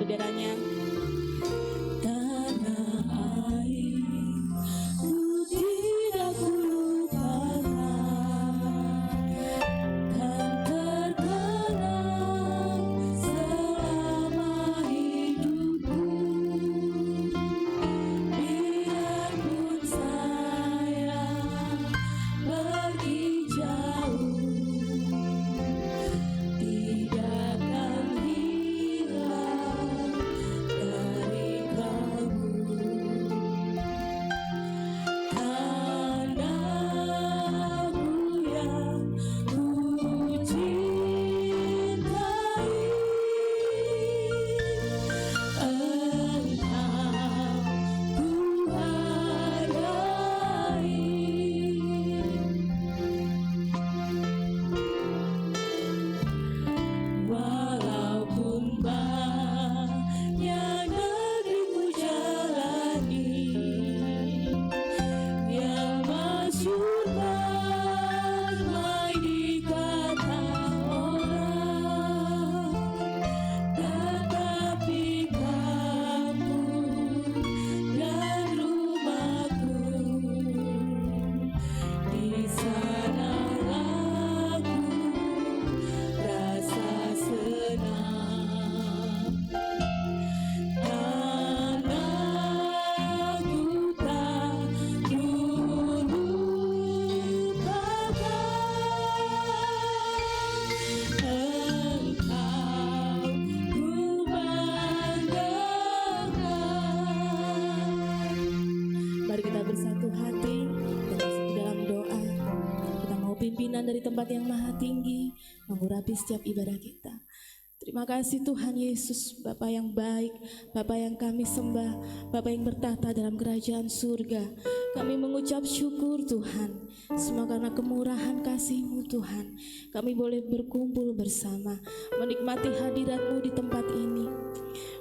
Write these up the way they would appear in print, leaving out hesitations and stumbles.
benderanya. Tanah air ku tidak lupakan, kan terkenang selama hidupku. Biarpun saya pergi jauh, tidak akan hilang dari kalbu. Tanahku yang ku cintai, engkau ku hargai. Walaupun banyak negeri ku jalani, yang masyhur ramai dikata orang, tetapi kampung dan rumahku, di sanalah aku rasa senang. Tanahku tak lupakan, engkau ku banggakan. Mari kita bersatu hati dan masuk ke dalam doa. Kita mau pimpinan dari tempat yang maha tinggi mengurapi setiap ibadah kita. Terima kasih Tuhan Yesus, Bapa yang baik, Bapa yang kami sembah, Bapa yang bertahta dalam kerajaan surga. Kami mengucap syukur Tuhan, semua karena kemurahan kasih-Mu Tuhan. Kami boleh berkumpul bersama, menikmati hadirat-Mu di tempat ini.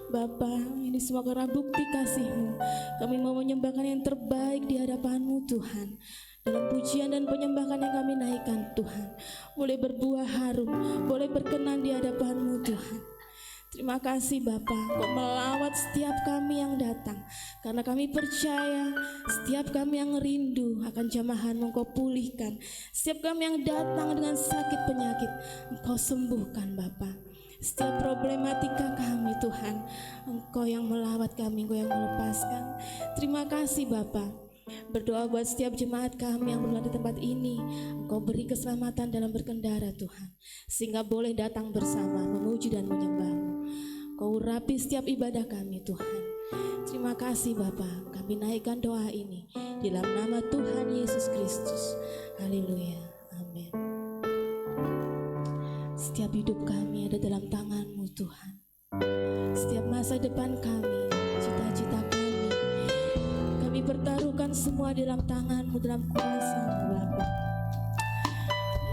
Bapa, ini semua karena bukti kasih-Mu. Kami mau menyembahkan yang terbaik di hadapan-Mu Tuhan. Dalam pujian dan penyembahan yang kami naikkan Tuhan, boleh berbuah harum, boleh berkenan di hadapan-Mu Tuhan. Terima kasih Bapa, Kau melawat setiap kami yang datang, karena kami percaya setiap kami yang rindu akan jamahan-Mu Kau pulihkan. Setiap kami yang datang dengan sakit penyakit, Engkau sembuhkan Bapa. Setiap problematika kami Tuhan, Engkau yang melawat kami, Engkau yang melepaskan. Terima kasih Bapa. Berdoa buat setiap jemaat kami yang berada di tempat ini, Engkau beri keselamatan dalam berkendara Tuhan, sehingga boleh datang bersama memuji dan menyembah-Mu. Kau urapi setiap ibadah kami Tuhan. Terima kasih Bapa, kami naikkan doa ini di dalam nama Tuhan Yesus Kristus. Haleluya, amin. Setiap hidup kami ada dalam tangan-Mu Tuhan. Setiap masa depan kami, cita-cita kami pertaruhkan semua dalam tangan-Mu, dalam kuasa-Mu Bapa.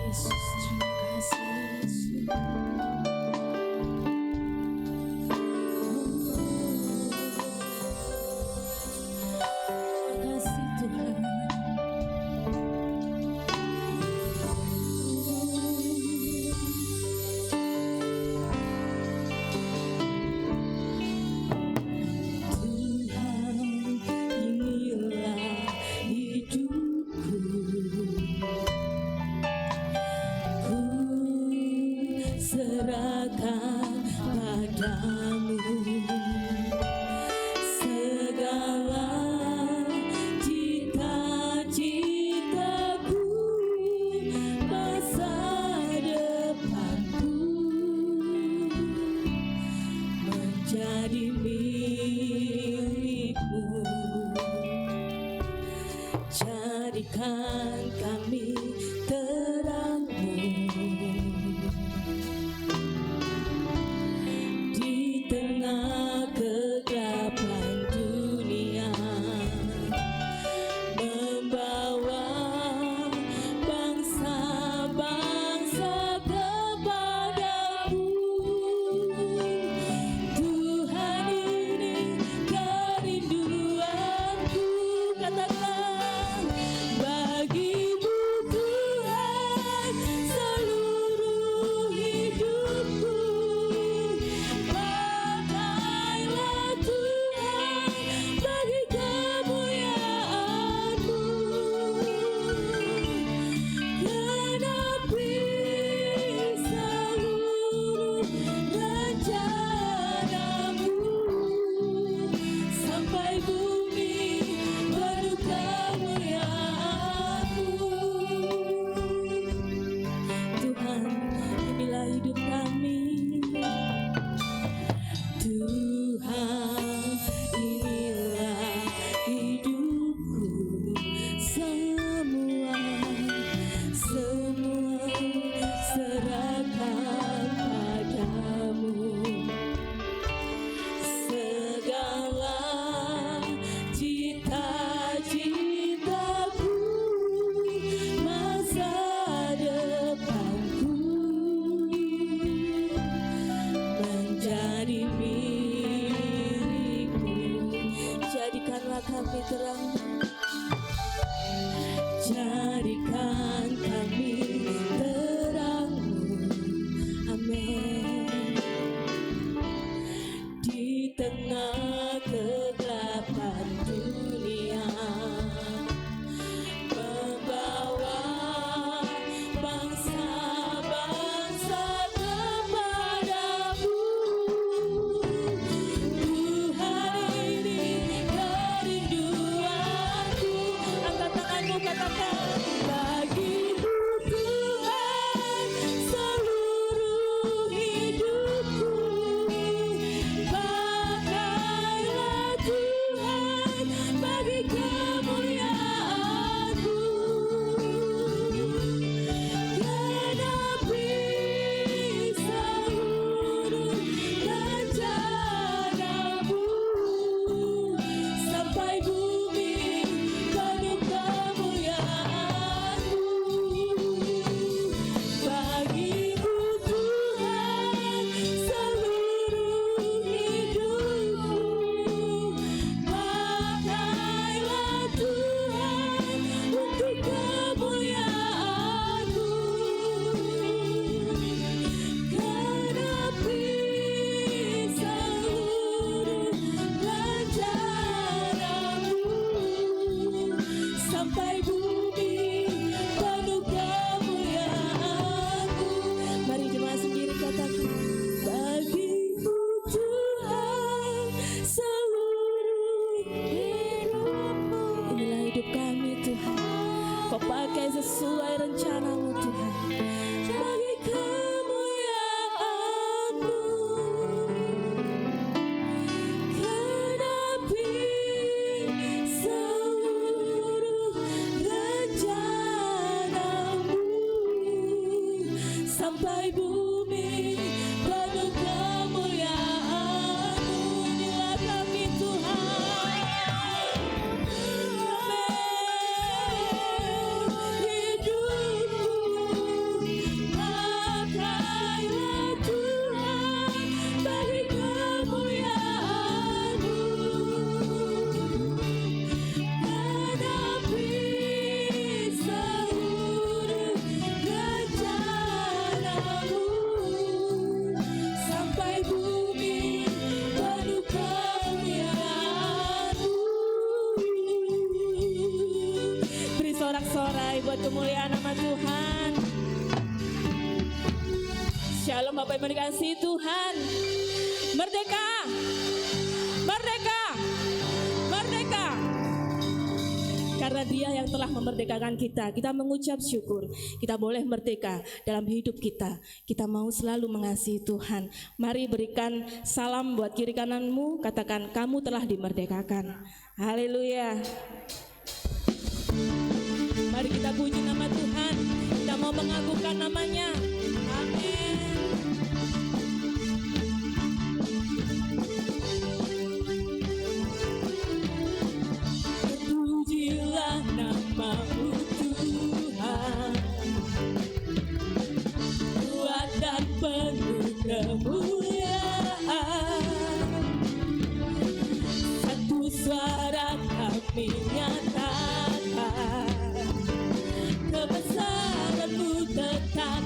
Yesus, terima kasih Yesus. Terima kasih Tuhan. Serahkan padamu segala cita-citaku, masa depanku menjadi milik-Mu. Jadikan kami terang-Mu di tengah kegelapan dunia, membawa bangsa-bangsa kepadamu. Tuhan, ini Tuhan, inilah hidupku, semua serahkan padamu. Segala cita-citaku, masa depanku menjadi milikmu. Jadikanlah kami terang, jadikan kami terang-Mu. Amin. Di tengah kegelapan dunia, membawa bangsa-bangsa kepadamu. Tuhan, ini kerinduanku. Angkat tanganmu, katakan, bagimu Tuhan seluruh hidupku. Pakailah Tuhan bagi kemuliaan-Mu. Genapi seluruh rencana-Mu, sampai bumi penuh kemuliaan-Mu. Bagimu Tuhan seluruh hidupku. Pakailah Tuhan untuk kemuliaan-Mu. Genapi seluruh rencana-Mu, sampai bumi penuh kemuliaan-Mu. Mari jemaat sendiri katakan, bagimu Tuhan seluruh hidupku. Inilah hidup kami Tuhan, Kau pakai sesuai rencana-Mu Tuhan, bagi kemuliaan-Mu. Genapi seluruh rencana-Mu, sampai bumi penuh kemuliaan-Mu. Inilah kami Tuhan. Hidupku, pakailah Tuhan bagi kemuliaan-Mu. Genapi seluruh rencana-Mu, sampai bumi penuh kemuliaan-Mu. Beri sorak-sorai buat kemuliaan nama Tuhan. Shalom Bapak Ibu dikasihi Tuhan. Merdeka, merdeka, merdeka. Karena Dia yang telah memerdekakan kita, kita mengucap syukur. Kita boleh merdeka dalam hidup kita. Kita mau selalu mengasihi Tuhan. Mari berikan salam buat kiri kananmu, katakan, kamu telah dimerdekakan. Haleluya. Mari kita puji nama Tuhan. Kita mau mengagungkan namanya. Amin. Pujilah nama-Mu Tuhan, kuat dan penuh kemuliaan. Satu suara kami nyatakan, kebesaran-Mu tetap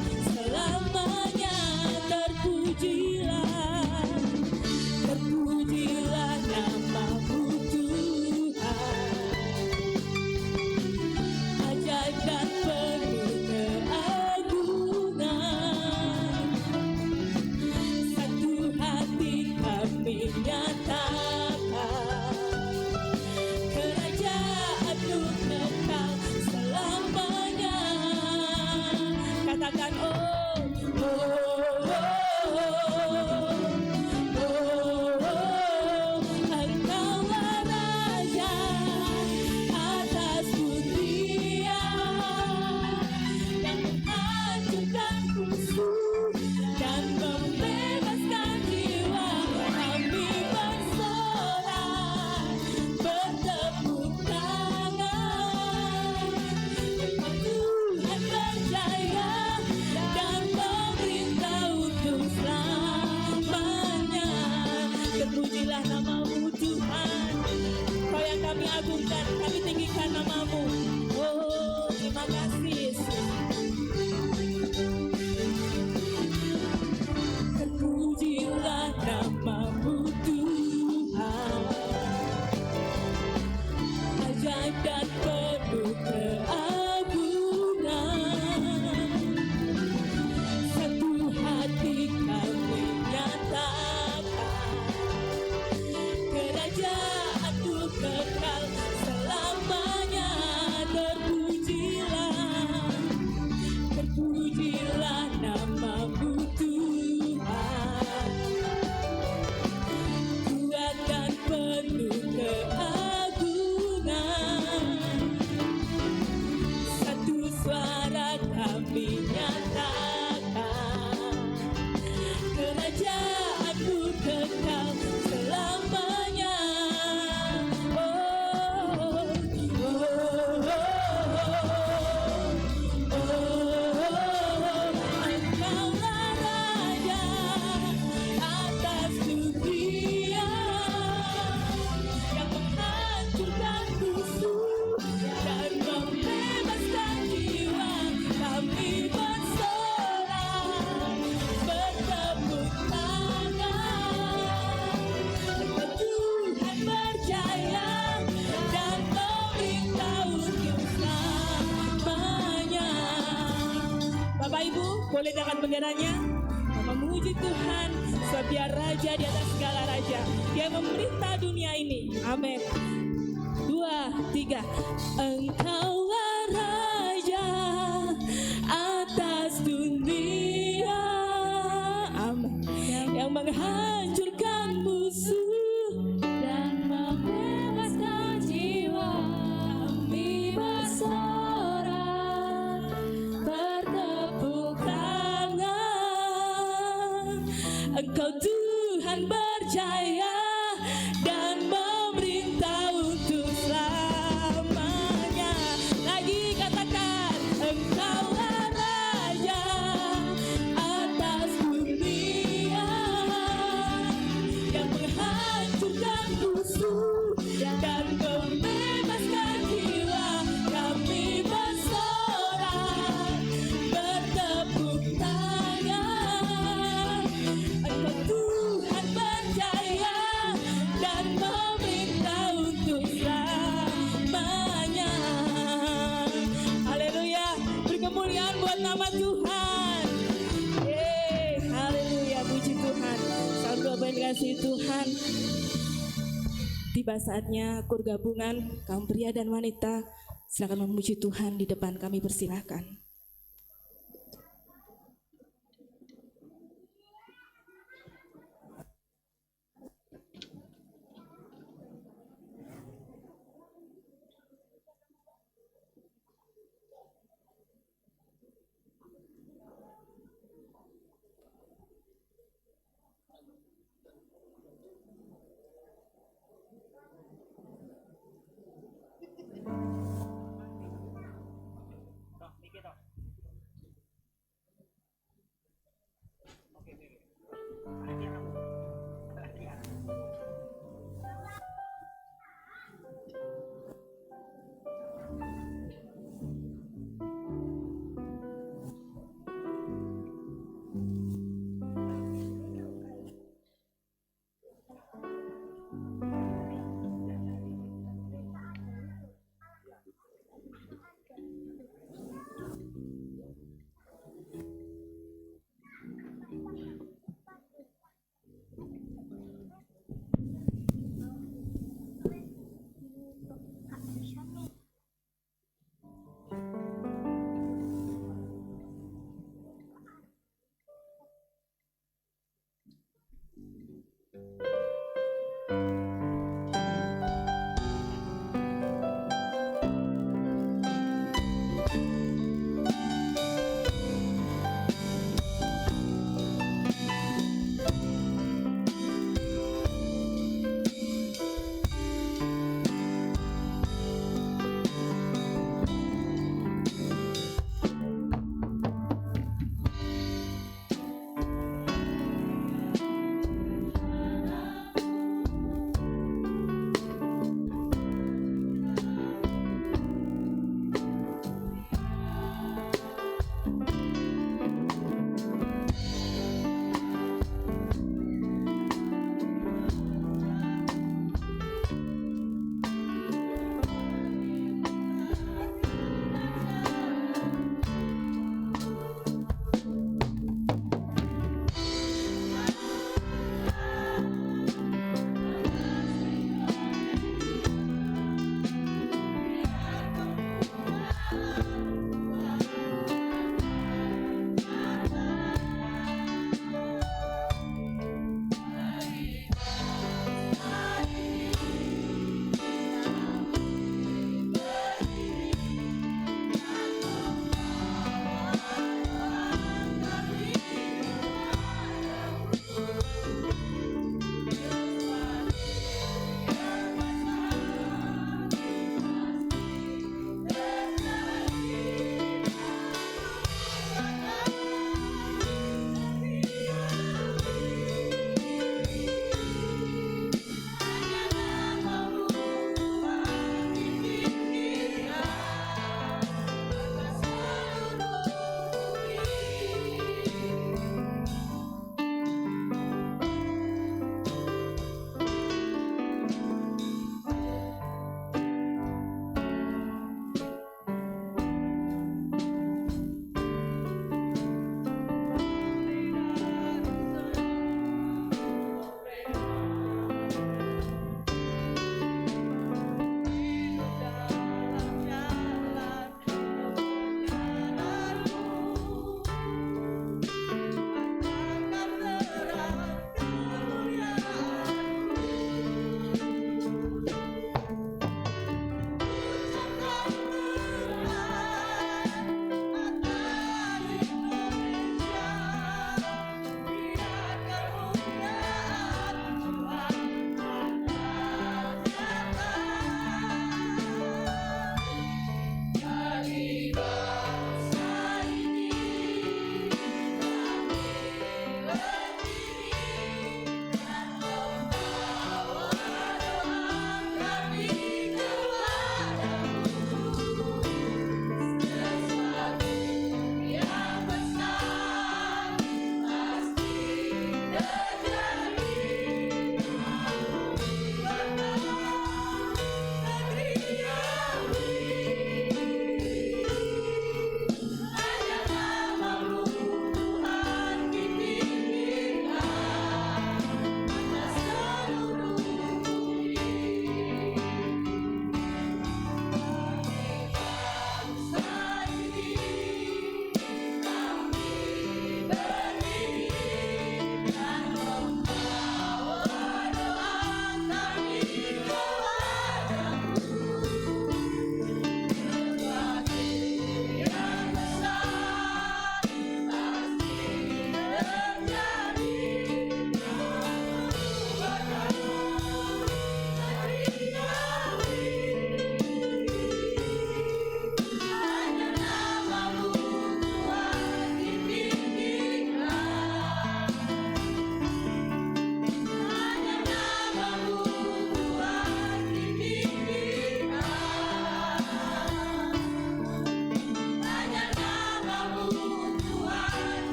Boleh angkat benderanya? Memuji Tuhan, sebab Dia Raja di atas segala raja. Dia memerintah dunia ini. Amin. 2, 3. Engkaulah Raja atas dunia. Amin. Yang menghancurkan musuh dan membebaskan jiwa. Kami bersorak, bertepuk tangan. Engkau Tuhan berjaya dan memerintah untuk selamanya. Lagi katakan, Engkaulah Raja atas dunia, yang menghancurkan musuh dan membebaskan jiwa. Kami bersorak, bertepuk tangan. Engkau Tuhan berjaya dan memerintah untuk selamanya. Haleluya, beri kemuliaan buat nama Tuhan. Haleluya, puji Tuhan. Salam doa kasih Tuhan. Tiba saatnya kur gabungan kaum pria dan wanita. Silakan memuji Tuhan di depan, kami persilahkan.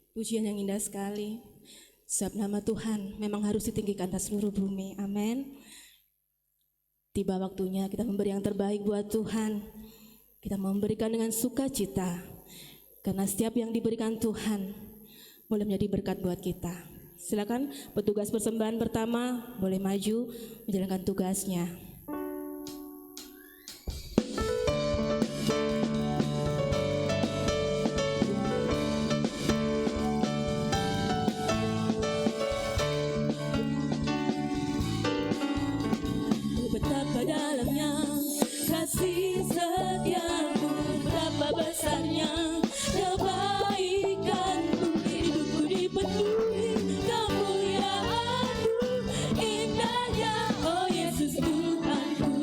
Pujian yang indah sekali. Sebab nama Tuhan memang harus ditinggikan atas seluruh bumi. Amin. Tiba waktunya kita memberi yang terbaik buat Tuhan. Kita memberikan dengan sukacita. Karena setiap yang diberikan Tuhan boleh menjadi berkat buat kita. Silakan petugas persembahan pertama boleh maju menjalankan tugasnya. Betapa dalamnya kasih setiamu, betapa besarnya kebaikanmu, hidupku dipenuhi kemuliaanmu, indahnya oh Yesus Tuhanku,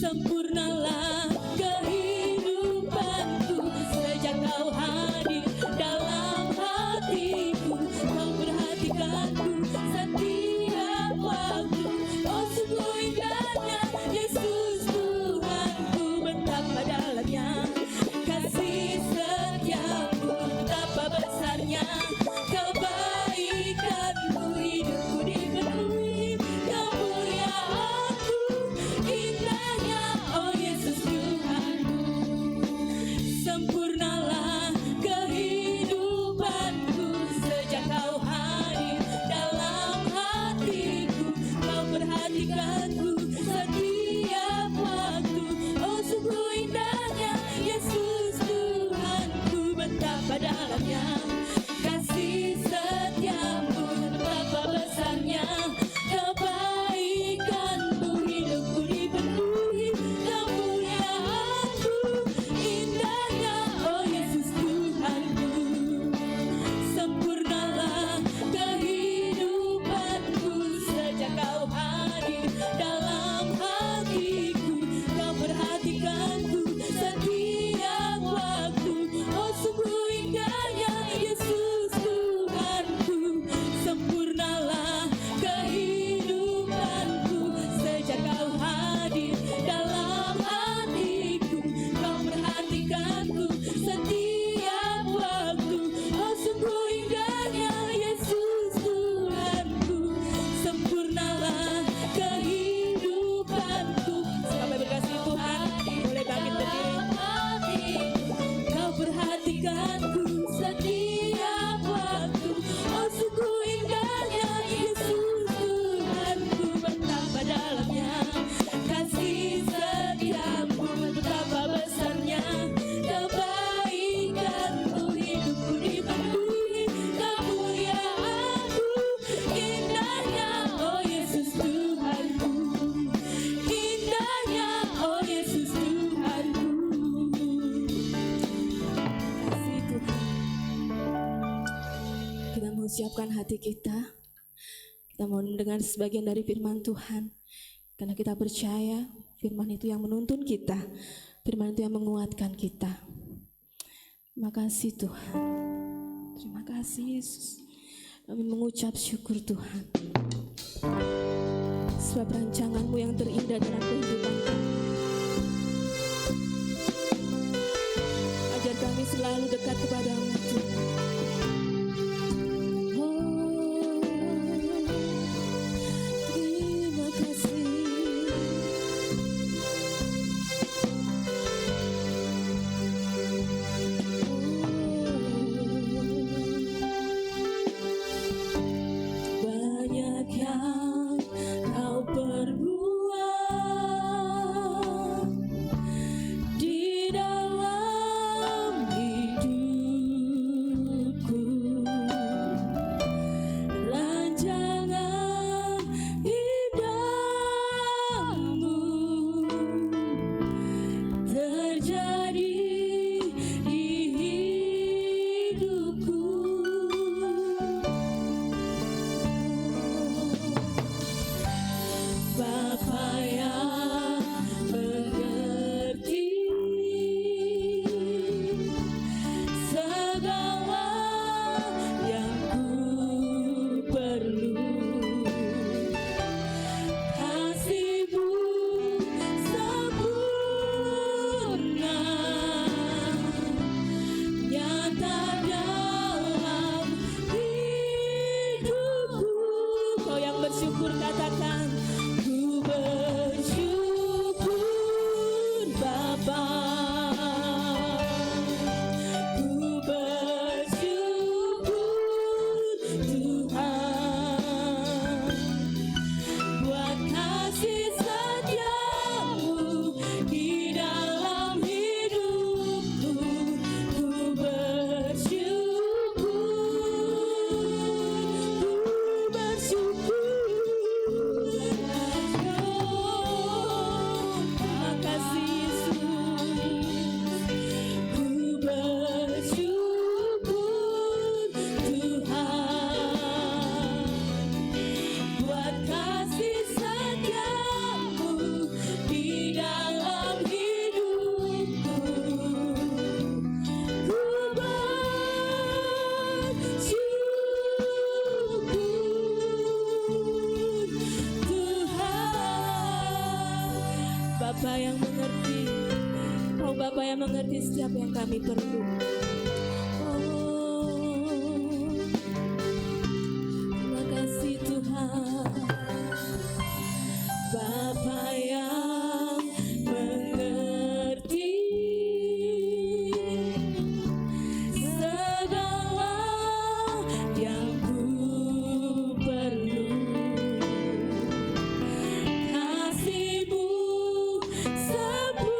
sempurnalah kehidupanku sejak kau hadir dalam hatiku, kau perhatikanku setiap waktu, oh sungguh indahnya Yesus Tuhanku, betapa dalamnya kasih setiamu, betapa besarnya kebaikanmu, hidupku dipenuhi kemuliaanmu, indahnya oh Yesus Tuhanku, sempurnalah kehidupanku sejak kau hadir dalam hatiku, kau perhatikanku setiap waktu, oh sungguh indahnya Yesus Tuhanku, betapa dalamnya kasih setiamu, betapa besarnya kebaikanmu, hidupku dipenuhi kemuliaanmu, indahnya oh Yesus Tuhanku, sempurnalah kehidupanku sejak kau hadir dalam hatiku, kau perhatikanku setiap waktu, oh sungguh indahnya Yesus Tuhanku, sempurnalah kehidupanku sejak kau hadir dalam hatiku, kau perhatikanku setiap waktu, oh sungguh indahnya Yesus Tuhanku, sempurnalah kehidupanku. Sampai berkasih Tuhan, boleh bangkit berdiri. Kau perhatikanku setiap waktu, oh sungguh indahnya Yesus Tuhanku, betapa dalamnya kasih setiamu, betapa besarnya kebaikanmu, hidupku dipenuhi kemuliaanmu, indahnya oh Yesus Tuhanku, indahnya oh Yesus Tuhanku. Kasih Tuhan, kita mau siapkan hati kita. Kita mau mendengar sebagian dari firman Tuhan. Karena kita percaya firman itu yang menuntun kita. Firman itu yang menguatkan kita. Terima kasih Tuhan. Terima kasih Yesus. Kami mengucap syukur Tuhan. Sebab rancangan-Mu yang terindah dalam kehidupan kami. Ajar kami selalu dekat kepadamu Tuhan. Oh, terima kasih. Banyak yang kau perbuat di dalam hidup. yang mengerti. Kau Bapa yang mengerti setiap yang kami perlu. Terima kasih Tuhan. Bapa yang mengerti segala yang ku perlu. Kasih-Mu sempurna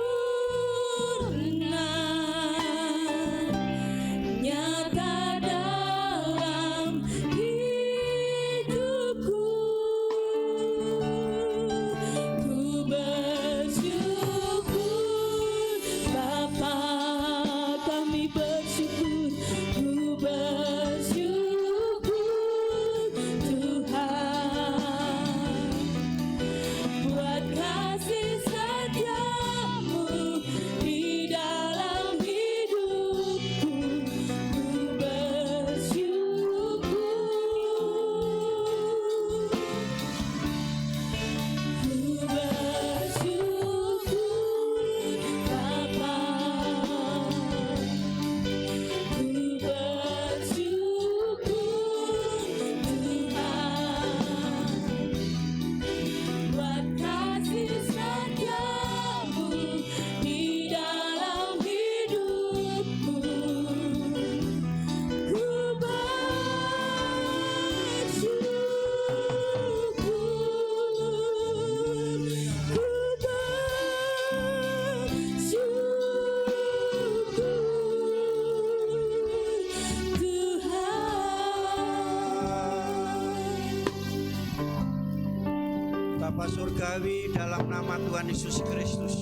nyata dalam hidupku. Ku bersyukur Bapa, kami bersyukur. Ku bersyukur Tuhan buat kasih setiamu di dalam hidupku. Ku bersyukur, ku bersyukur Bapa, ku bersyukur Tuhan buat kasih setiamu di dalam hidupku. Ku bersyukur Bapa Surgawi, dalam nama Tuhan Yesus Kristus,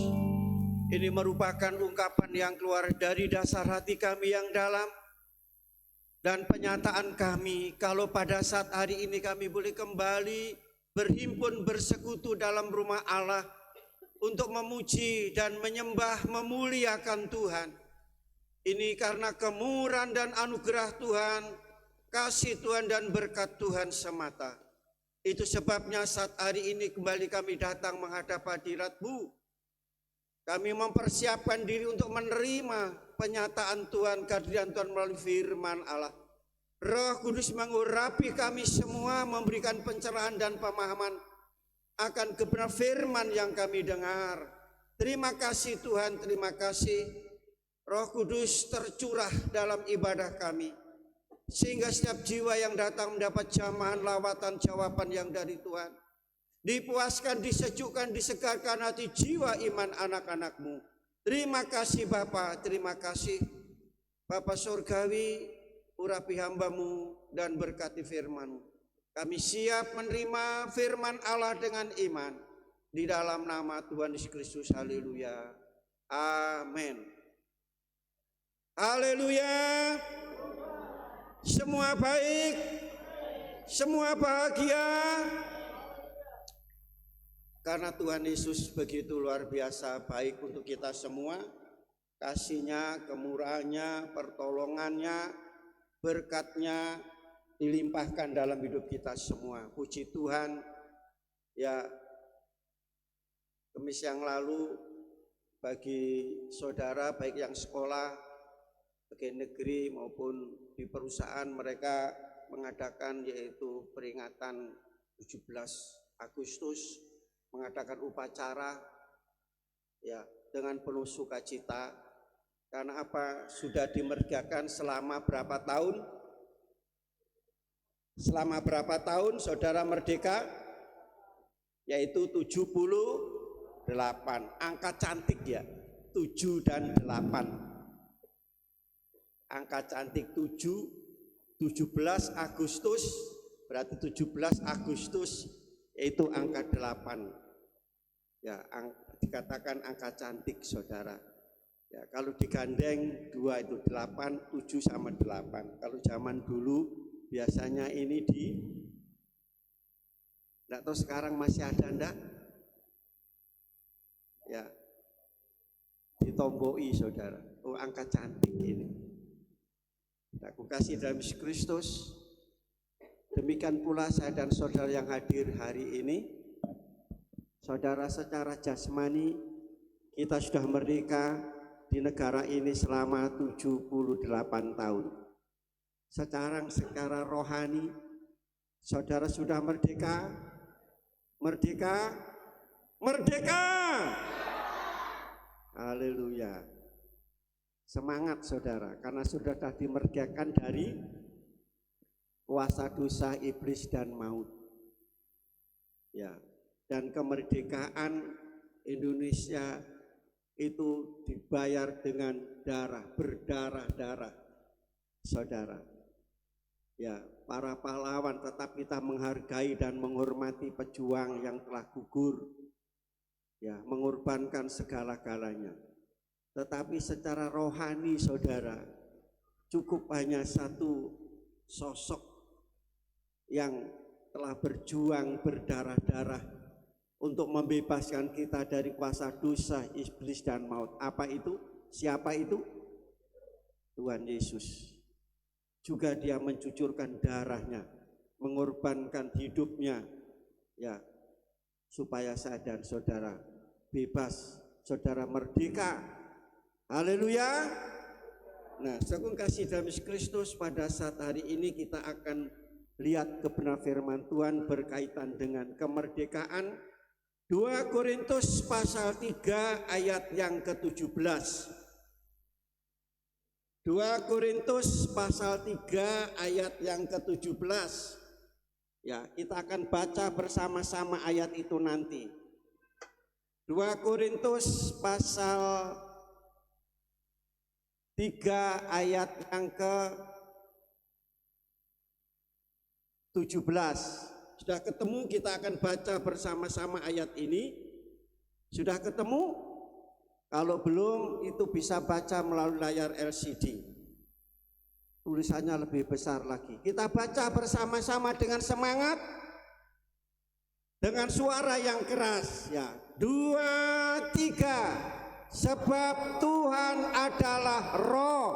ini merupakan ungkapan yang keluar dari dasar hati kami yang dalam dan penyataan kami kalau pada saat hari ini kami boleh kembali berhimpun bersekutu dalam rumah Allah untuk memuji dan menyembah, memuliakan Tuhan. Ini karena kemurahan dan anugerah Tuhan, kasih Tuhan dan berkat Tuhan semata. Itu sebabnya saat hari ini kembali kami datang menghadap hadirat-Mu. Kami mempersiapkan diri untuk menerima penyataan Tuhan, kehadiran Tuhan melalui firman Allah. Roh Kudus mengurapi kami semua, memberikan pencerahan dan pemahaman akan kebenaran firman yang kami dengar. Terima kasih Tuhan, terima kasih. Roh Kudus tercurah dalam ibadah kami, sehingga setiap jiwa yang datang mendapat jamahan, lawatan, jawaban yang dari Tuhan. Dipuaskan, disejukkan, disegarkan hati jiwa iman anak-anak-Mu. Terima kasih Bapa, terima kasih Bapa Surgawi, urapi hamba-Mu dan berkati firman-Mu. Kami siap menerima firman Allah dengan iman di dalam nama Tuhan Yesus Kristus. Haleluya, amin. Haleluya. Semua baik, semua bahagia, karena Tuhan Yesus begitu luar biasa baik untuk kita semua. Kasih-Nya, kemurahan-Nya, pertolongannya, berkat-Nya dilimpahkan dalam hidup kita semua. Puji Tuhan. Ya, Kamis yang lalu bagi saudara baik yang sekolah, baik negeri maupun di perusahaan, mereka mengadakan yaitu peringatan 17 Agustus, mengadakan upacara ya dengan penuh sukacita. Karena apa? Sudah dimerdekakan selama berapa tahun? Selama berapa tahun saudara merdeka? Yaitu 78. Angka cantik ya, 7 dan 8. Angka cantik 7, 17 Agustus, berarti 17 Agustus yaitu angka 8. Ya, dikatakan angka cantik saudara. Ya, kalau digandeng 2 itu 8, 7 sama 8. Kalau zaman dulu biasanya ini enggak tahu sekarang masih ada enggak? Ya, ditomboi saudara. Oh, angka cantik ini. Aku kasih dalam Yesus Kristus. Demikian pula saya dan saudara yang hadir hari ini. Saudara secara jasmani Kita sudah merdeka di negara ini selama 78 tahun. Secara rohani, saudara sudah merdeka? Merdeka? Merdeka! Haleluya. Semangat saudara, karena sudah dimerdekakan dari kuasa dosa, iblis dan maut. Ya, dan kemerdekaan Indonesia itu dibayar dengan darah, berdarah-darah, saudara. Ya, para pahlawan, tetap kita menghargai dan menghormati pejuang yang telah gugur, ya, mengorbankan segala-galanya. Tetapi secara rohani, saudara, cukup hanya satu sosok yang telah berjuang berdarah-darah untuk membebaskan kita dari kuasa dosa, iblis dan maut. Apa itu? Siapa itu? Tuhan Yesus. Juga dia mencucurkan darahnya, mengorbankan hidupnya, ya, supaya saya dan saudara bebas, saudara merdeka. Haleluya. Nah, saudara kasih dalam Yesus Kristus, pada saat hari ini kita akan lihat kebenaran firman Tuhan berkaitan dengan kemerdekaan. 2 Korintus pasal 3 ayat yang ke-17. 2 Korintus pasal 3 ayat yang ke-17. Ya, kita akan baca bersama-sama ayat itu nanti. 2 Korintus pasal 3 ayat yang ke-17. Sudah ketemu? Kita akan baca bersama-sama ayat ini. Sudah ketemu? Kalau belum, itu bisa baca melalui layar LCD. Tulisannya lebih besar lagi. Kita baca bersama-sama dengan semangat, dengan suara yang keras. Ya, 2, 3. Sebab Tuhan adalah Roh,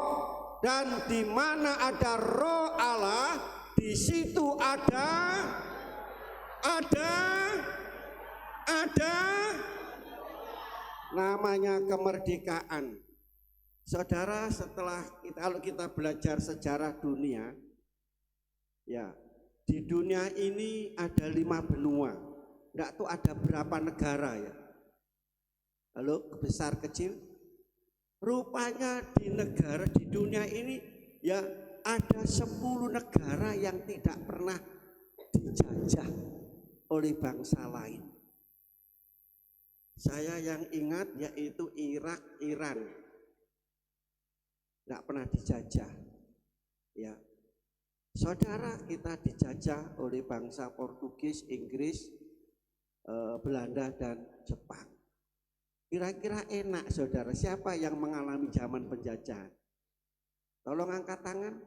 dan di mana ada Roh Allah, di situ ada namanya kemerdekaan. Saudara, setelah kalau kita belajar sejarah dunia, ya, di dunia ini ada 5 benua. Enggak tuh ada berapa negara ya? Halo, besar kecil. Rupanya di dunia ini ya ada 10 negara yang tidak pernah dijajah oleh bangsa lain. Saya yang ingat yaitu Irak, Iran, nggak pernah dijajah. Ya, saudara, kita dijajah oleh bangsa Portugis, Inggris, Belanda dan Jepang. Kira-kira enak, saudara, siapa yang mengalami zaman penjajahan? Tolong angkat tangan.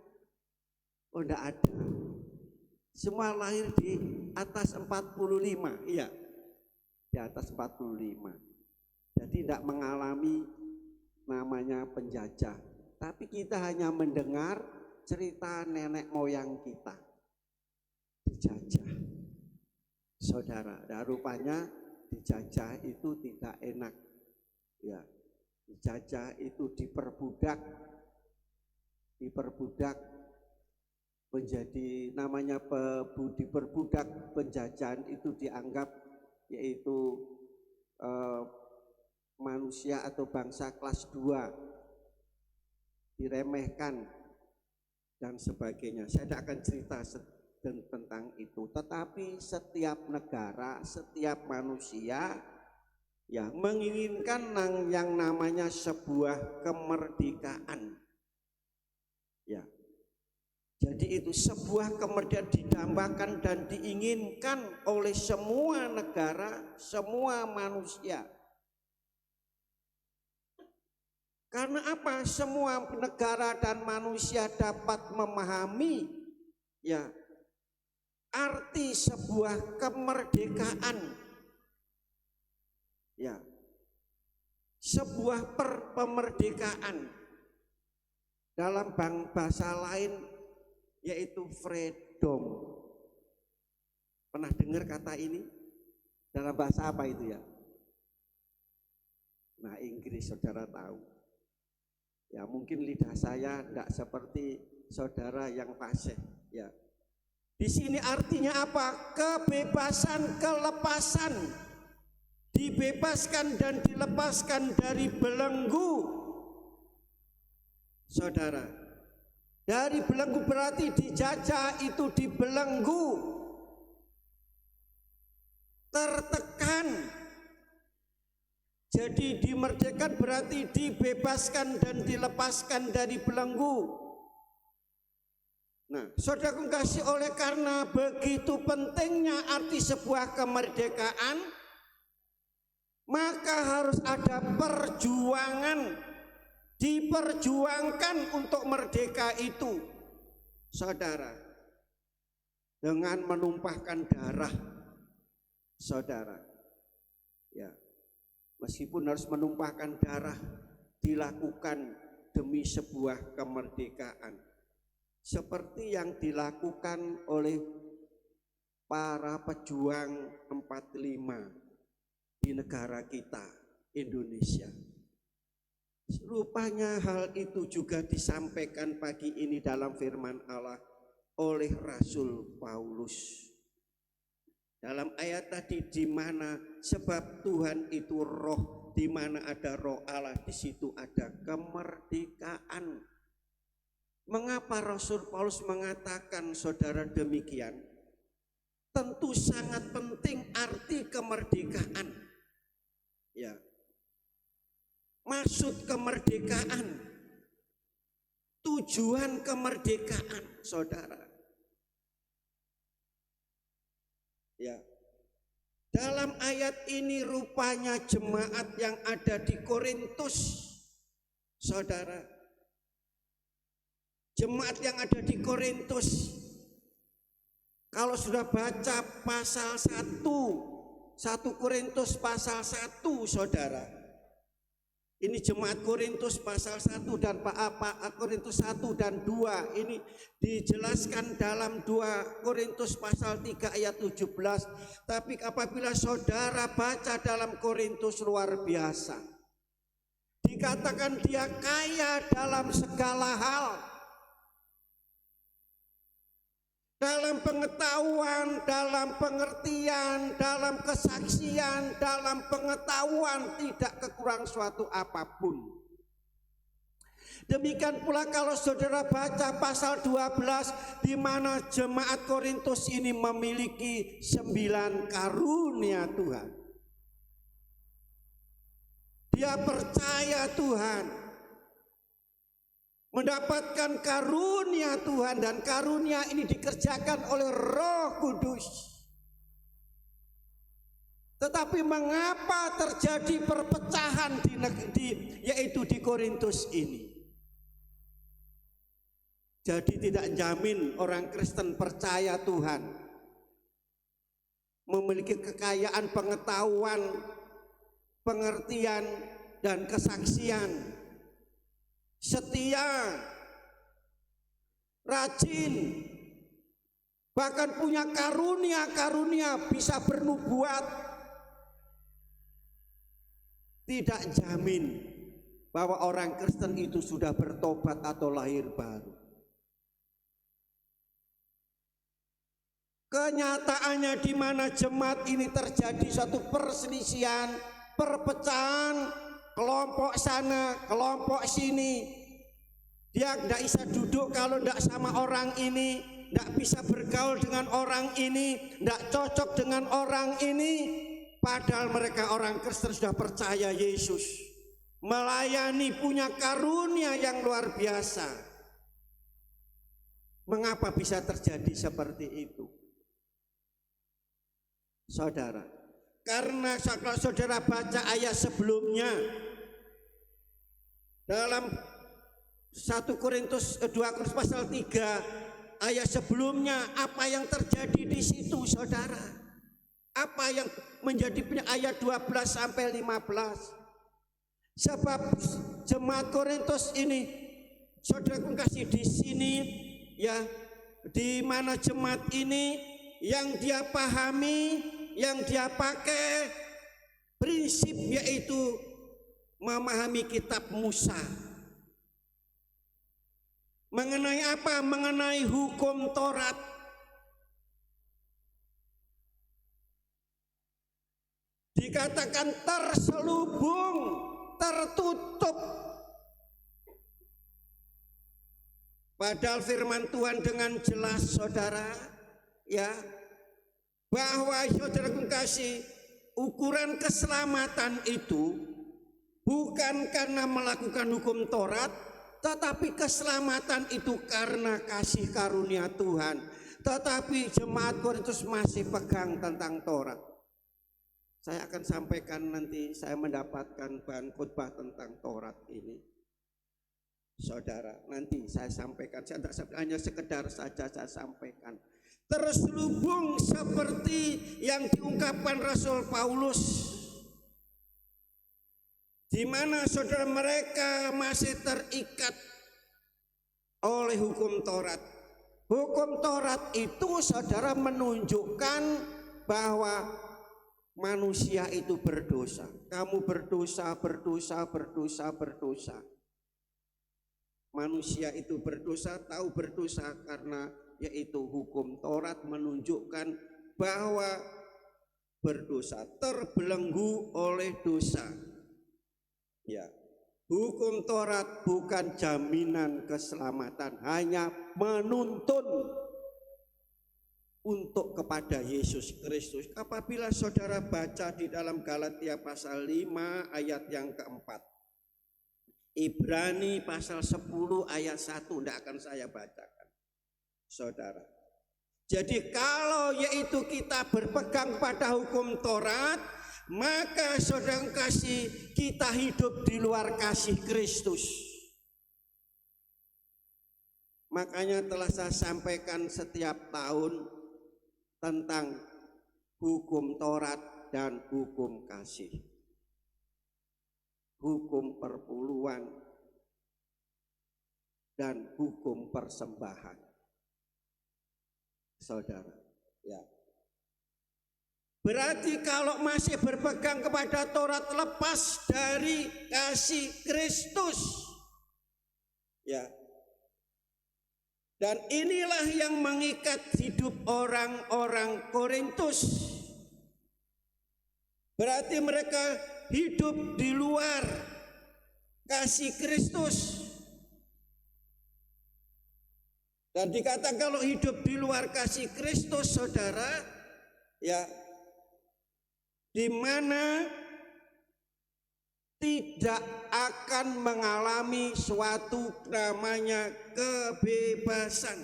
Oh, enggak ada. Semua lahir di atas 45, iya. Di atas 45. Jadi tidak mengalami namanya penjajah. Tapi kita hanya mendengar cerita nenek moyang kita dijajah. Saudara, dan rupanya dijajah itu tidak enak. Ya, dijajah itu diperbudak menjadi namanya diperbudak. Penjajahan itu dianggap yaitu manusia atau bangsa kelas 2, diremehkan dan sebagainya. Saya tidak akan cerita tentang itu, tetapi setiap negara, setiap manusia ya menginginkan yang namanya sebuah kemerdekaan. Ya. Jadi itu sebuah kemerdekaan didambakan dan diinginkan oleh semua negara, semua manusia. Karena apa? Semua negara dan manusia dapat memahami ya arti sebuah kemerdekaan. Ya. Sebuah pemerdekaan dalam bahasa lain yaitu freedom. Pernah dengar kata ini? Dalam bahasa apa itu ya? Nah, Inggris saudara tahu. Ya, mungkin lidah saya tidak seperti saudara yang fasih. Ya, di sini artinya apa? Kebebasan, kelepasan, dibebaskan dan dilepaskan dari belenggu. Saudara, dari belenggu berarti dijajah, itu dibelenggu, tertekan. Jadi dimerdekakan berarti dibebaskan dan dilepaskan dari belenggu. Nah, saudaraku kasih, oleh karena begitu pentingnya arti sebuah kemerdekaan, maka harus ada perjuangan, diperjuangkan untuk merdeka itu, saudara, dengan menumpahkan darah, saudara. Ya. Meskipun harus menumpahkan darah, dilakukan demi sebuah kemerdekaan. Seperti yang dilakukan oleh para pejuang 45 di negara kita, Indonesia. Rupanya hal itu juga disampaikan pagi ini dalam firman Allah oleh Rasul Paulus. Dalam ayat tadi, di mana sebab Tuhan itu roh, di mana ada roh Allah, di situ ada kemerdekaan. Mengapa Rasul Paulus mengatakan saudara demikian? Tentu sangat penting arti kemerdekaan. Ya. Maksud kemerdekaan, tujuan kemerdekaan, saudara. Ya. Dalam ayat ini rupanya jemaat yang ada di Korintus, saudara, jemaat yang ada di Korintus, kalau sudah baca pasal 1 Korintus pasal 1, saudara, ini jemaat Korintus pasal 1 dan Korintus 1 dan 2 ini dijelaskan dalam 2 Korintus pasal 3 ayat 17. Tapi apabila saudara baca dalam Korintus, luar biasa. Dikatakan dia kaya dalam segala hal. Dalam pengetahuan, dalam pengertian, dalam kesaksian, dalam pengetahuan, tidak kekurang suatu apapun. Demikian pula kalau saudara baca pasal 12, di mana jemaat Korintus ini memiliki 9 karunia Tuhan. Dia percaya Tuhan, mendapatkan karunia Tuhan, dan karunia ini dikerjakan oleh Roh Kudus. Tetapi mengapa terjadi perpecahan yaitu di Korintus ini? Jadi tidak jamin orang Kristen percaya Tuhan, memiliki kekayaan pengetahuan, pengertian, dan kesaksian, setia, rajin, bahkan punya karunia-karunia, bisa bernubuat, tidak jamin bahwa orang Kristen itu sudah bertobat atau lahir baru. Kenyataannya di mana jemaat ini terjadi suatu perselisihan, perpecahan, kelompok sana, kelompok sini. Dia tidak bisa duduk kalau tidak sama orang ini, tidak bisa bergaul dengan orang ini, tidak cocok dengan orang ini. Padahal mereka orang Kristen sudah percaya Yesus, melayani, punya karunia yang luar biasa. Mengapa bisa terjadi seperti itu, saudara? Karena kalau saudara baca ayat sebelumnya dalam 2 Korintus pasal 3 ayat sebelumnya, apa yang terjadi di situ, saudara? Apa yang menjadi ayat 12 sampai 15? Sebab jemaat Korintus ini, saudara kasih di sini ya, di mana jemaat ini yang dia pahami, yang dia pakai prinsip, yaitu memahami kitab Musa. Mengenai apa? Mengenai hukum Taurat. Dikatakan terselubung, tertutup. Padahal firman Tuhan dengan jelas, saudara, ya, bahwa saudara kasih, ukuran keselamatan itu bukan karena melakukan hukum Taurat, tetapi keselamatan itu karena kasih karunia Tuhan. Tetapi jemaat Korintus masih pegang tentang Taurat. Saya akan sampaikan nanti saya mendapatkan bahan khotbah tentang Taurat ini. Saudara, nanti saya sampaikan, saya tidak hanya sekedar saja saya sampaikan. Terselubung seperti yang diungkapkan Rasul Paulus, di mana saudara mereka masih terikat oleh hukum Taurat. Hukum Taurat itu saudara menunjukkan bahwa manusia itu berdosa. Kamu berdosa, berdosa, berdosa, berdosa. Manusia itu berdosa, tahu berdosa karena yaitu hukum Taurat menunjukkan bahwa berdosa, terbelenggu oleh dosa. Ya, hukum Taurat bukan jaminan keselamatan, hanya menuntun untuk kepada Yesus Kristus. Apabila saudara baca di dalam Galatia pasal 5 ayat yang keempat, Ibrani pasal 10 ayat 1, tidak akan saya bacakan, saudara. Jadi kalau yaitu kita berpegang pada hukum Taurat, maka saudara kasih, kita hidup di luar kasih Kristus. Makanya telah saya sampaikan setiap tahun tentang hukum Taurat dan hukum kasih, hukum perpuluhan dan hukum persembahan, saudara. Ya, berarti kalau masih berpegang kepada Taurat, lepas dari kasih Kristus, ya. Dan inilah yang mengikat hidup orang-orang Korintus. Berarti mereka hidup di luar kasih Kristus. Dan dikatakan kalau hidup di luar kasih Kristus, saudara, ya, di mana tidak akan mengalami suatu namanya kebebasan,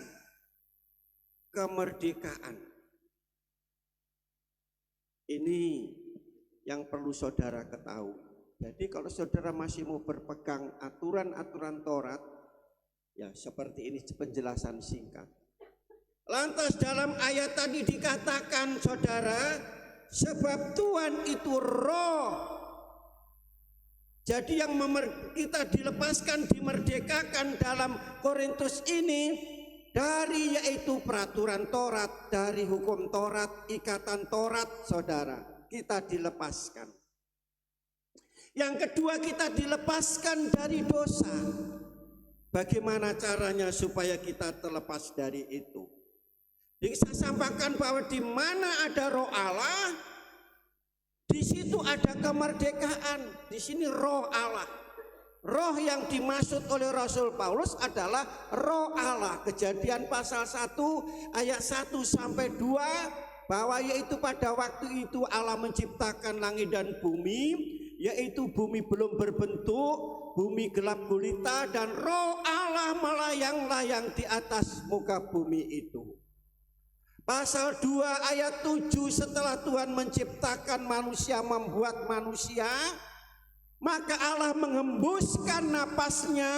kemerdekaan. Ini yang perlu saudara ketahui. Jadi kalau saudara masih mau berpegang aturan-aturan Taurat, ya seperti ini penjelasan singkat. Lantas dalam ayat tadi dikatakan, saudara, sebab Tuhan itu roh. Jadi yang kita dilepaskan, dimerdekakan dalam Korintus ini dari yaitu peraturan Taurat, dari hukum Taurat, ikatan Taurat, saudara, kita dilepaskan. Yang kedua, kita dilepaskan dari dosa. Bagaimana caranya supaya kita terlepas dari itu? Jadi saya sampaikan bahwa di mana ada roh Allah, di situ ada kemerdekaan. Di sini roh Allah. Roh yang dimaksud oleh Rasul Paulus adalah roh Allah. Kejadian pasal 1 ayat 1 sampai 2, bahwa yaitu pada waktu itu Allah menciptakan langit dan bumi, yaitu bumi belum berbentuk, bumi gelap gulita, dan roh Allah melayang-layang di atas muka bumi itu. Pasal 2 ayat 7, setelah Tuhan menciptakan manusia, membuat manusia, maka Allah menghembuskan napasnya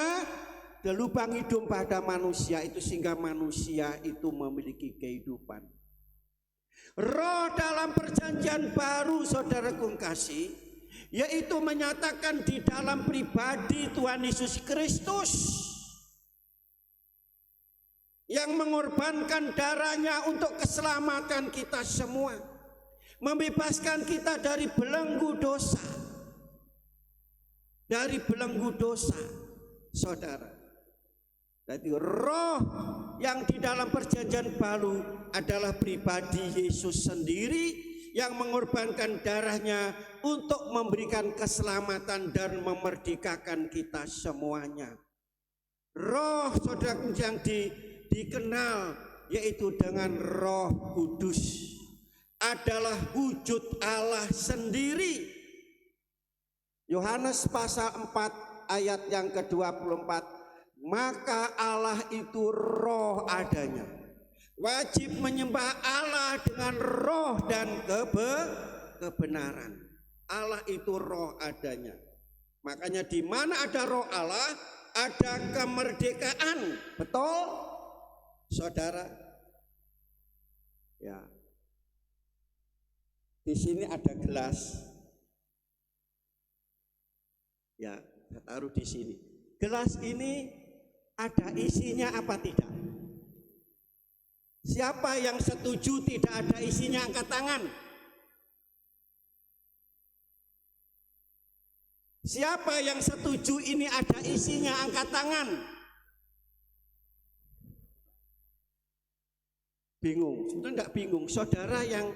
ke lubang hidung pada manusia itu, sehingga manusia itu memiliki kehidupan. Roh dalam perjanjian baru, saudara kasih, yaitu menyatakan di dalam pribadi Tuhan Yesus Kristus yang mengorbankan darahnya untuk keselamatan kita semua, membebaskan kita dari belenggu dosa. dari belenggu dosa, saudara. Jadi roh yang di dalam perjanjian baru adalah pribadi Yesus sendiri yang mengorbankan darahnya untuk memberikan keselamatan dan memerdekakan kita semuanya. Roh saudara yang dikenal yaitu dengan Roh Kudus adalah wujud Allah sendiri. Yohanes pasal 4 ayat yang ke-24, maka Allah itu roh adanya. Wajib menyembah Allah dengan roh dan kebenaran. Allah itu roh adanya. Makanya di mana ada roh Allah, ada kemerdekaan. Betul, saudara? Ya. Di sini ada gelas. Ya, saya taruh di sini. Gelas ini ada isinya apa tidak? Siapa yang setuju tidak ada isinya, angkat tangan. Siapa yang setuju ini ada isinya, angkat tangan. Bingung? Sudah enggak bingung? Saudara yang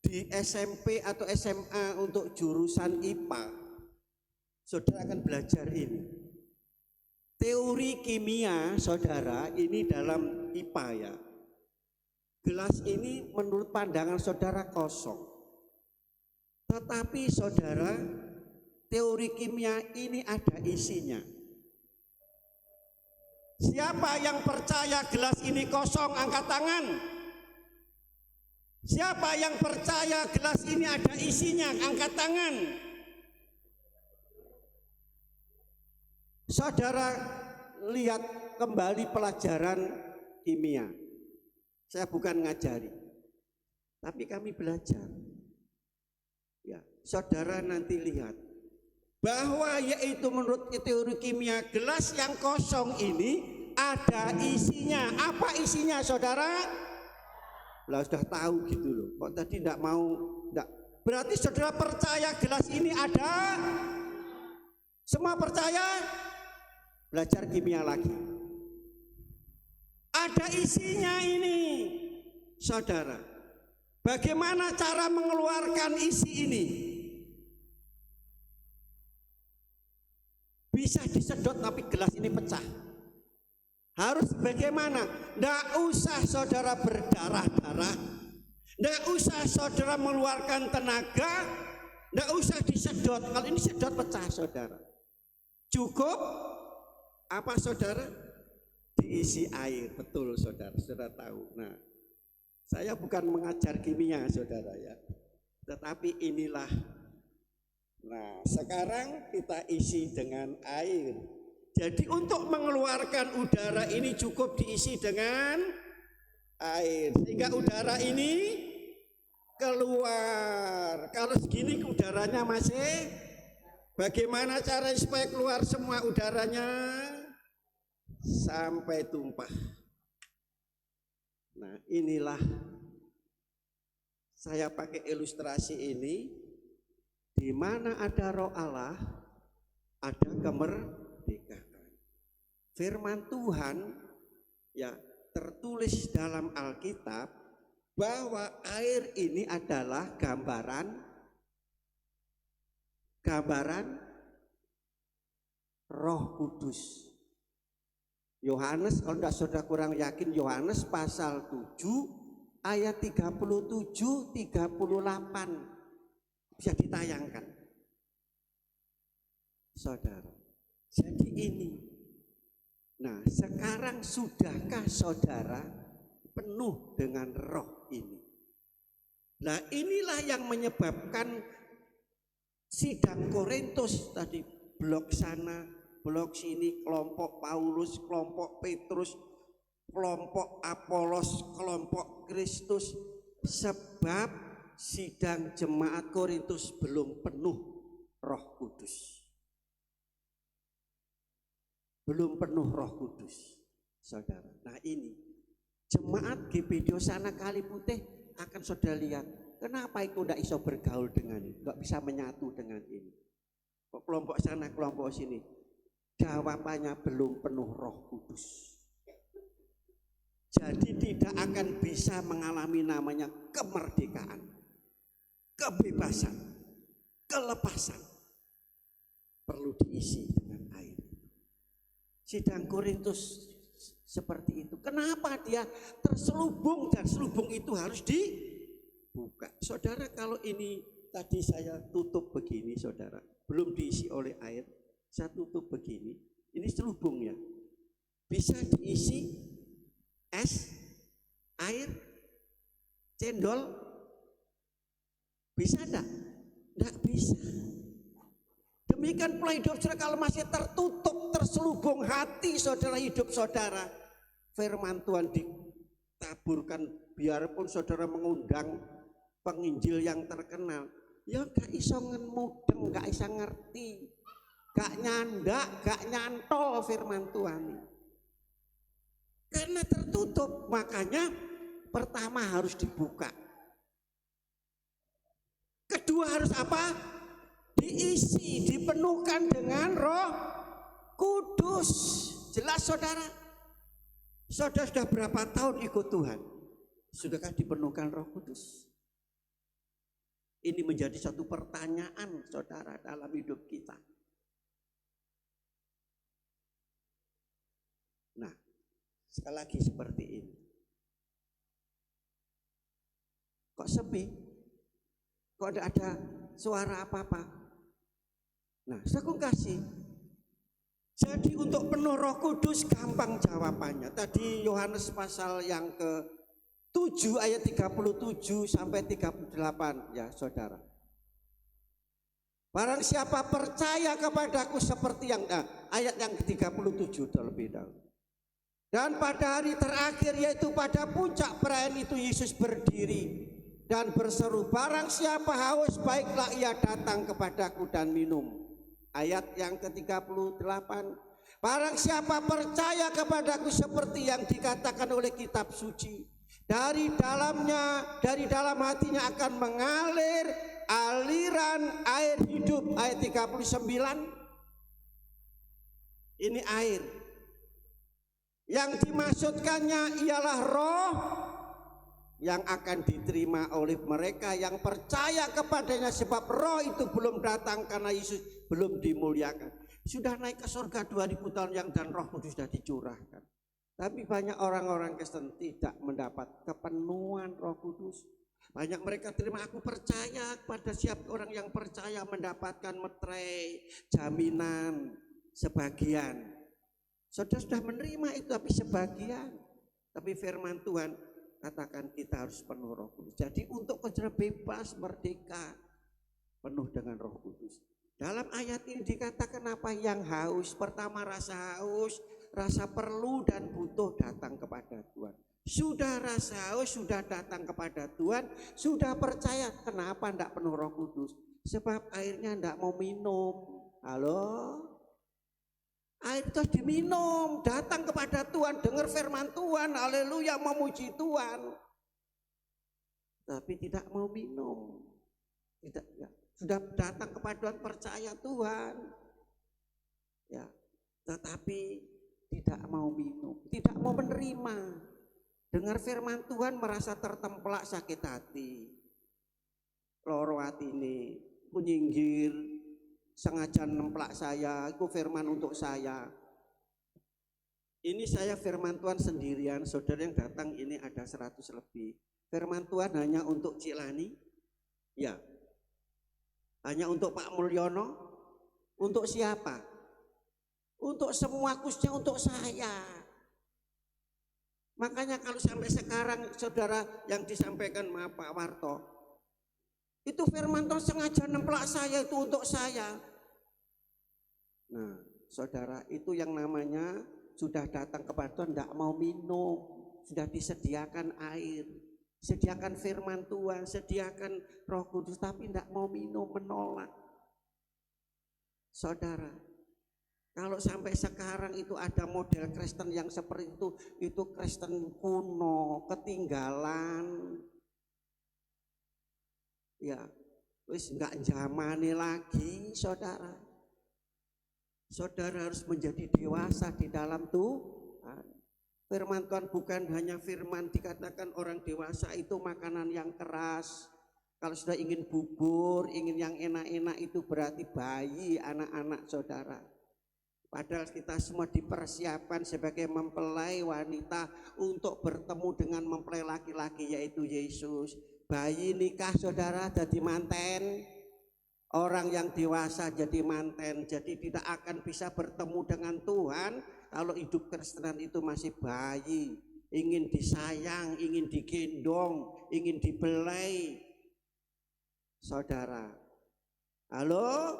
di SMP atau SMA untuk jurusan IPA, saudara akan belajar ini. Teori kimia, saudara, ini dalam IPA ya. Gelas ini menurut pandangan saudara kosong. Tetapi saudara, teori kimia ini ada isinya. Siapa yang percaya gelas ini kosong, angkat tangan. Siapa yang percaya gelas ini ada isinya, angkat tangan. Saudara lihat kembali pelajaran kimia. Saya bukan ngajari, tapi kami belajar. Ya, saudara nanti lihat bahwa yaitu menurut teori kimia, gelas yang kosong ini ada isinya. Apa isinya, saudara? Lah sudah tahu gitu loh. Kok tadi tidak mau? Enggak. Berarti saudara percaya gelas ini ada? Semua percaya? Belajar kimia lagi. Ada isinya ini, saudara. Bagaimana cara mengeluarkan isi ini? Bisa disedot tapi gelas ini pecah. Harus bagaimana? Tidak usah saudara berdarah-darah, tidak usah saudara mengeluarkan tenaga, tidak usah disedot. Kalau ini sedot pecah, saudara. Cukup apa, saudara? Diisi air. Betul, saudara. Saudara tahu. Nah, saya bukan mengajar kimia, saudara ya. Tetapi inilah. Nah, sekarang kita isi dengan air. Jadi untuk mengeluarkan udara ini cukup diisi dengan air. Sehingga udara ini keluar. Kalau segini udaranya masih, bagaimana cara supaya keluar semua udaranya? Sampai tumpah. Nah, inilah saya pakai ilustrasi ini. Di mana ada roh Allah, ada kemerdekaan. Firman Tuhan ya tertulis dalam Alkitab bahwa air ini adalah gambaran Roh Kudus. Yohanes, kalau tidak saudara kurang yakin, Yohanes pasal 7 ayat 37-38 bisa ditayangkan, saudara. Jadi ini. Nah, sekarang sudahkah saudara penuh dengan roh ini? Nah, inilah yang menyebabkan sidang Korintus tadi, blok sana, blok sini, kelompok Paulus, kelompok Petrus, kelompok Apolos, kelompok Kristus. Sebab sidang jemaat Korintus belum penuh Roh Kudus. Belum penuh Roh Kudus, saudara. Nah, ini jemaat GBD sana Kali Putih akan saudara lihat, kenapa itu tidak bisa bergaul dengan ini, tidak bisa menyatu dengan ini. kelompok sana, kelompok sini. Jawabannya belum penuh Roh Kudus. Jadi tidak akan bisa mengalami namanya kemerdekaan, kebebasan, kelepasan. Perlu diisi dengan air. Sidang Korintus seperti itu. Kenapa dia terselubung, dan selubung itu harus dibuka. Saudara, kalau ini tadi saya tutup begini, saudara, belum diisi oleh air, saya tutup begini, ini selubungnya. Bisa diisi es, air, cendol, bisa enggak? Enggak bisa. Demikian pula hidup saudara kalau masih tertutup, terselubung hati saudara, hidup saudara, firman Tuhan ditaburkan, biarpun saudara mengundang penginjil yang terkenal, ya gak iso mudeng, gak iso ngerti, gak nyandak, gak nyantol firman Tuhan. Karena tertutup, makanya pertama harus dibuka. Kedua harus apa? Diisi, dipenuhkan dengan Roh Kudus. Jelas saudara? Saudara sudah berapa tahun ikut Tuhan? Sudahkah dipenuhkan Roh Kudus? Ini menjadi satu pertanyaan saudara dalam hidup kita. Nah, sekali lagi seperti ini. Kok sepi? Kok tidak ada suara apa-apa? Nah, saya kasih. Jadi untuk penuh Roh Kudus gampang jawabannya. Tadi Yohanes pasal yang ke-7 ayat 37 sampai 38 ya saudara. Barang siapa percaya kepadaku seperti yang ayat yang ke-37 terlebih dahulu. Dan pada hari terakhir, yaitu pada puncak perayaan itu, Yesus berdiri dan berseru, barang siapa haus, baiklah ia datang kepadaku dan minum. Ayat yang ke-38, barang siapa percaya kepadaku seperti yang dikatakan oleh kitab suci, dari dalam hatinya akan mengalir aliran air hidup. Ayat 39, ini air. Yang dimaksudkannya ialah roh yang akan diterima oleh mereka yang percaya kepadanya, sebab roh itu belum datang karena Yesus belum dimuliakan. Sudah naik ke surga 2000 tahun yang, dan Roh Kudus sudah dicurahkan. Tapi banyak orang-orang Kristen tidak mendapat kepenuhan Roh Kudus. Banyak mereka terima, aku percaya, pada siap orang yang percaya mendapatkan meterai, jaminan, sebagian. Saudara sudah menerima itu, tapi sebagian. Tapi firman Tuhan katakan kita harus penuh Roh Kudus. Jadi untuk saudara bebas, merdeka, penuh dengan Roh Kudus. Dalam ayat ini dikatakan apa? Yang haus, pertama rasa haus, rasa perlu dan butuh datang kepada Tuhan. Sudah rasa haus, sudah datang kepada Tuhan, sudah percaya, kenapa tidak penuh Roh Kudus? Sebab airnya tidak mau minum. Halo? Air itu diminum, datang kepada Tuhan, dengar firman Tuhan, haleluya, memuji Tuhan. Tapi tidak mau minum. Tidak, ya. Sudah datang kepada Tuhan, percaya Tuhan. Ya, tetapi tidak mau minum, tidak mau menerima. Dengar firman Tuhan merasa tertemplak, sakit hati. Loro hati ini, kunyinggir, sengaja nemplak saya, itu firman untuk saya. Ini saya firman Tuhan sendirian, saudara yang datang ini ada 100 lebih. Firman Tuhan hanya untuk Cilani, ya. Hanya untuk Pak Mulyono, untuk siapa? Untuk semua, khususnya untuk saya. Makanya kalau sampai sekarang saudara yang disampaikan maaf Pak Warto, itu firman Tuhan sengaja nemplak saya, itu untuk saya. Nah saudara, itu yang namanya sudah datang kepada Tuhan, tidak mau minum, sudah disediakan air, sediakan firman Tuhan, sediakan Roh Kudus, tapi tidak mau minum, menolak. Saudara, kalau sampai sekarang itu ada model Kristen yang seperti itu Kristen kuno, ketinggalan. Ya, wis enggak zamane lagi, saudara. Saudara harus menjadi dewasa di dalam Tuhan. Firman Tuhan bukan hanya firman dikatakan orang dewasa itu makanan yang keras. Kalau sudah ingin bubur, ingin yang enak-enak itu berarti bayi, anak-anak saudara. Padahal kita semua dipersiapkan sebagai mempelai wanita untuk bertemu dengan mempelai laki-laki yaitu Yesus. Bayi nikah saudara jadi manten. Orang yang dewasa jadi manten, jadi tidak akan bisa bertemu dengan Tuhan kalau hidup Kristenan itu masih bayi, ingin disayang, ingin digendong, ingin dibelai. Saudara, halo,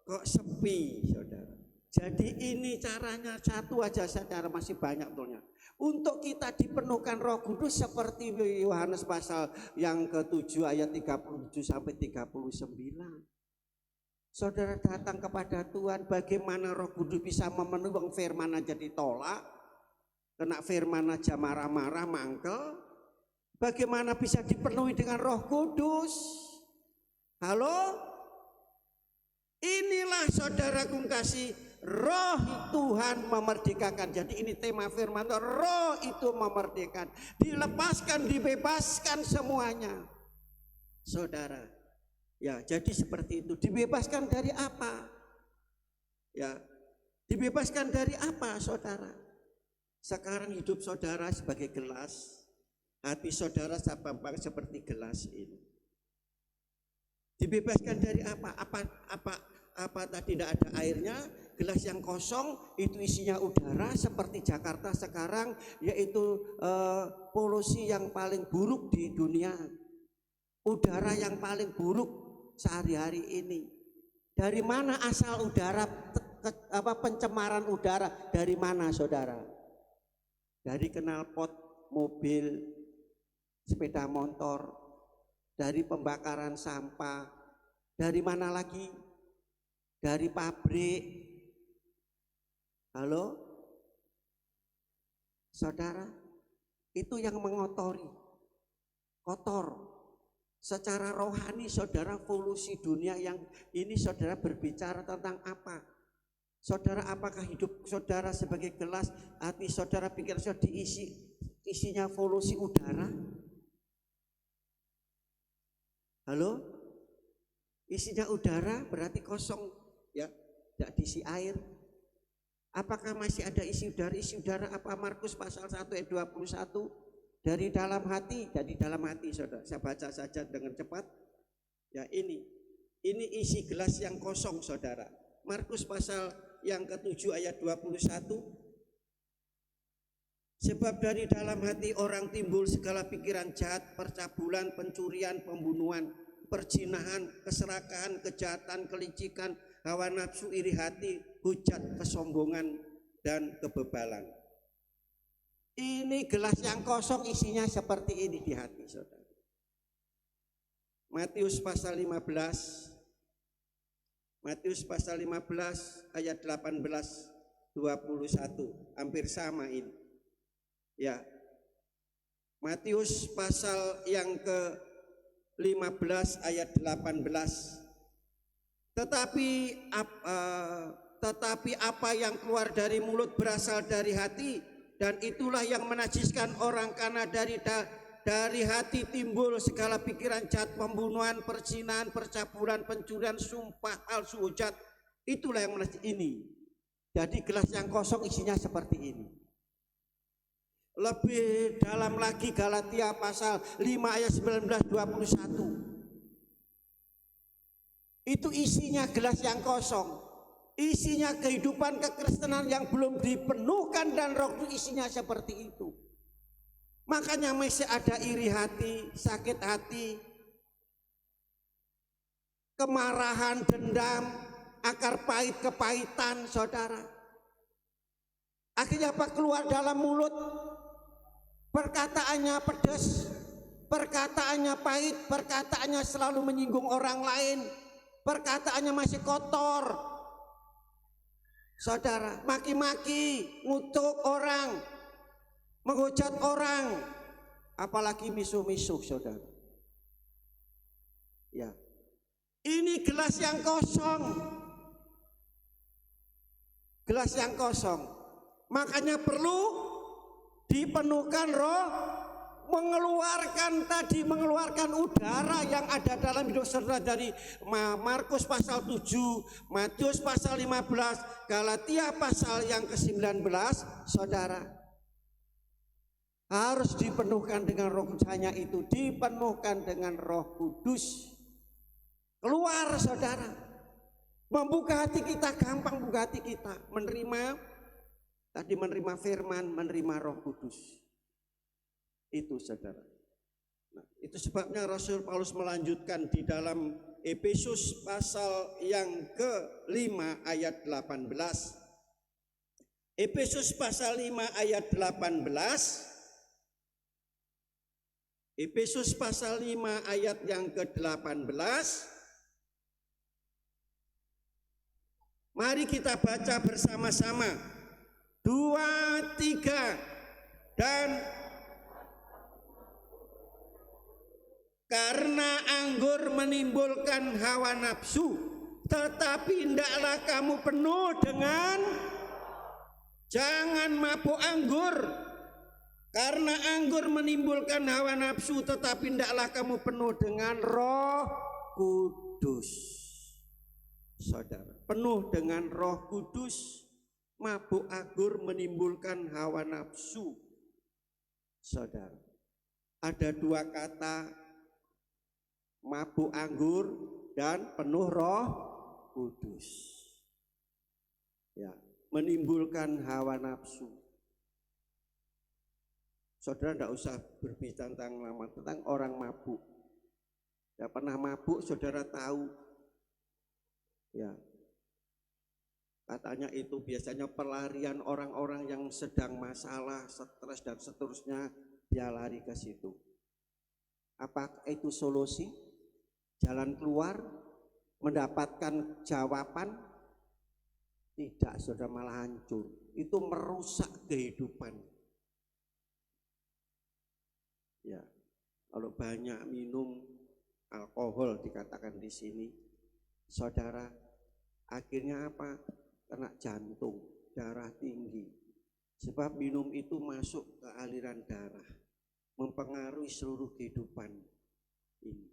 kok sepi saudara? Jadi ini caranya satu aja saudara, masih banyak betulnya. Untuk kita dipenuhkan Roh Kudus seperti Yohanes pasal yang ke-7 ayat 37 sampai 39. Saudara datang kepada Tuhan, bagaimana Roh Kudus bisa memenuhi firman aja ditolak, kena firman aja marah-marah, mangkel. Bagaimana bisa dipenuhi dengan Roh Kudus? Halo? Inilah saudaraku kasih, Roh Tuhan memerdekakan. Jadi ini tema firman, Roh itu memerdekakan, dilepaskan, dibebaskan semuanya. Saudara, ya, jadi seperti itu. Dibebaskan dari apa? Ya, dibebaskan dari apa, saudara? Sekarang hidup saudara sebagai gelas, hati saudara seperti gelas ini. Dibebaskan dari apa? Apa tadi tidak ada airnya? Gelas yang kosong itu isinya udara seperti Jakarta sekarang, yaitu polusi yang paling buruk di dunia. Udara yang paling buruk sehari-hari ini. Dari mana asal udara, pencemaran udara? Dari mana saudara? Dari knalpot mobil, sepeda motor, dari pembakaran sampah. Dari mana lagi? Dari pabrik. Halo? Saudara, itu yang mengotori, kotor. Secara rohani saudara, polusi dunia yang ini saudara berbicara tentang apa? Saudara, apakah hidup saudara sebagai gelas, hati saudara, pikiran saudara isinya polusi udara? Halo? Isinya udara berarti kosong, ya, tidak diisi air. Apakah masih ada isi udara? Isi udara apa? Markus pasal 1 ayat 21. Dari dalam hati, saudara. Saya baca saja dengan cepat. Ya, ini isi gelas yang kosong saudara. Markus pasal yang ke-7 ayat 21. Sebab dari dalam hati orang timbul segala pikiran jahat, percabulan, pencurian, pembunuhan, perzinahan, keserakahan, kejahatan, kelicikan, hawa nafsu, iri hati, hujat, kesombongan, dan kebebalan. Ini gelas yang kosong isinya seperti ini di hati saudara. Matius pasal 15 ayat 18-21, hampir sama ini. Ya. Matius pasal yang ke-15 ayat 18. Tetapi apa yang keluar dari mulut berasal dari hati, dan itulah yang menajiskan orang, karena dari hati timbul segala pikiran jahat, pembunuhan, perzinahan, percabulan, pencurian, sumpah palsu, hujat. Itulah yang menajiskan ini. Jadi gelas yang kosong isinya seperti ini. Lebih dalam lagi Galatia pasal 5 ayat 19-21. Itu isinya gelas yang kosong. Isinya kehidupan kekristenan yang belum dipenuhkan dan Roh Kudus, isinya seperti itu. Makanya masih ada iri hati, sakit hati, kemarahan, dendam, akar pahit, kepahitan saudara. Akhirnya apa? Keluar dalam mulut, perkataannya pedas, perkataannya pahit, perkataannya selalu menyinggung orang lain, perkataannya masih kotor. Saudara, maki-maki, ngutuk orang, menghujat orang, apalagi misuh-misuh saudara. Ya. Ini gelas yang kosong. gelas yang kosong. Makanya perlu dipenuhkan roh, mengeluarkan udara yang ada dalam hidup saudara dari Markus pasal 7, Matius pasal 15, Galatia pasal yang ke-19. Saudara harus dipenuhkan dengan roh, hanya itu, dipenuhkan dengan Roh Kudus. Keluar saudara, membuka hati kita, gampang buka hati kita, menerima firman, menerima Roh Kudus. Itu saudara. Nah, itu sebabnya Rasul Paulus melanjutkan di dalam Efesus pasal yang ke-5 ayat 18. Efesus pasal 5 ayat 18. Efesus pasal 5 ayat yang ke-18. Mari kita baca bersama-sama. 2, 3. Dan karena anggur menimbulkan hawa nafsu, tetapi hendaklah kamu penuh dengan, jangan mabuk anggur. Karena anggur menimbulkan hawa nafsu, tetapi hendaklah kamu penuh dengan Roh Kudus. Saudara, penuh dengan Roh Kudus. Mabuk anggur menimbulkan hawa nafsu. Saudara, ada dua kata, mabuk anggur dan penuh Roh Kudus. Ya, menimbulkan hawa nafsu. Saudara tidak usah berbicara tentang orang mabuk. Ya, pernah mabuk saudara tahu. Ya, katanya itu biasanya pelarian orang-orang yang sedang masalah, stres dan seterusnya, dia lari ke situ. Apakah itu solusi? Jalan keluar? Mendapatkan jawaban? Tidak, saudara, malah hancur. Itu merusak kehidupan. Ya, kalau banyak minum alkohol dikatakan di sini, saudara, akhirnya apa? Kena jantung, darah tinggi. Sebab minum itu masuk ke aliran darah, mempengaruhi seluruh kehidupan ini.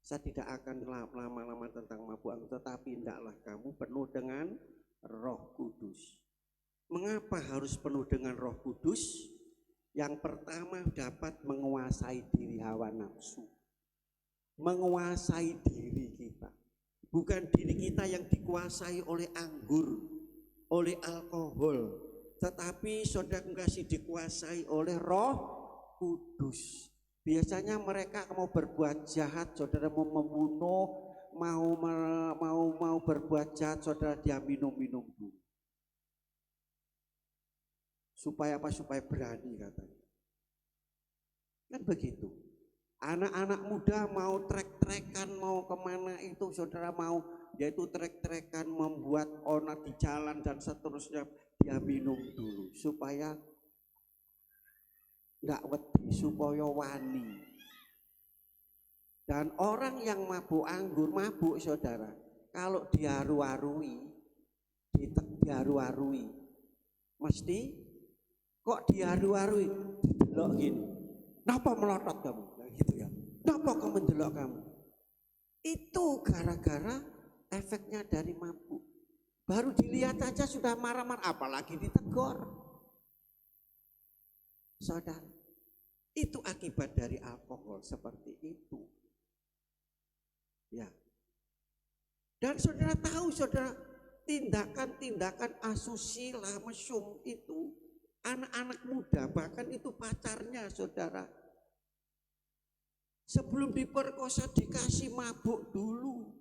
Saya tidak akan lama-lama tentang mabuk anggur, tetapi hendaklah kamu penuh dengan Roh Kudus. Mengapa harus penuh dengan Roh Kudus? Yang pertama, dapat menguasai diri hawa nafsu, menguasai diri kita. Bukan diri kita yang dikuasai oleh anggur, oleh alkohol, tetapi saudara kasih dikuasai oleh Roh Kudus. Biasanya mereka mau berbuat jahat, saudara, mau membunuh, mau berbuat jahat, saudara, dia minum dulu. Supaya apa? Supaya berani, katanya. Kan begitu. Anak-anak muda mau trek-trekan, mau kemana itu, saudara, mau yaitu trek-trekan, membuat onar di jalan dan seterusnya, dia minum dulu supaya enggak wedi, supaya wani. Dan orang yang mabuk anggur, mabuk, saudara, kalau diharu-harui, mesti kok diharu-harui, didelok gini, kenapa melotot kamu? Nah, gitu ya, kenapa kamu mendelok kamu? Itu gara-gara efeknya dari mabuk. Baru dilihat aja sudah marah-marah, apalagi ditegur. Saudara, itu akibat dari alkohol seperti itu. Ya. Dan saudara tahu, saudara, tindakan-tindakan asusila, mesum itu anak-anak muda, bahkan itu pacarnya, saudara, sebelum diperkosa dikasih mabuk dulu.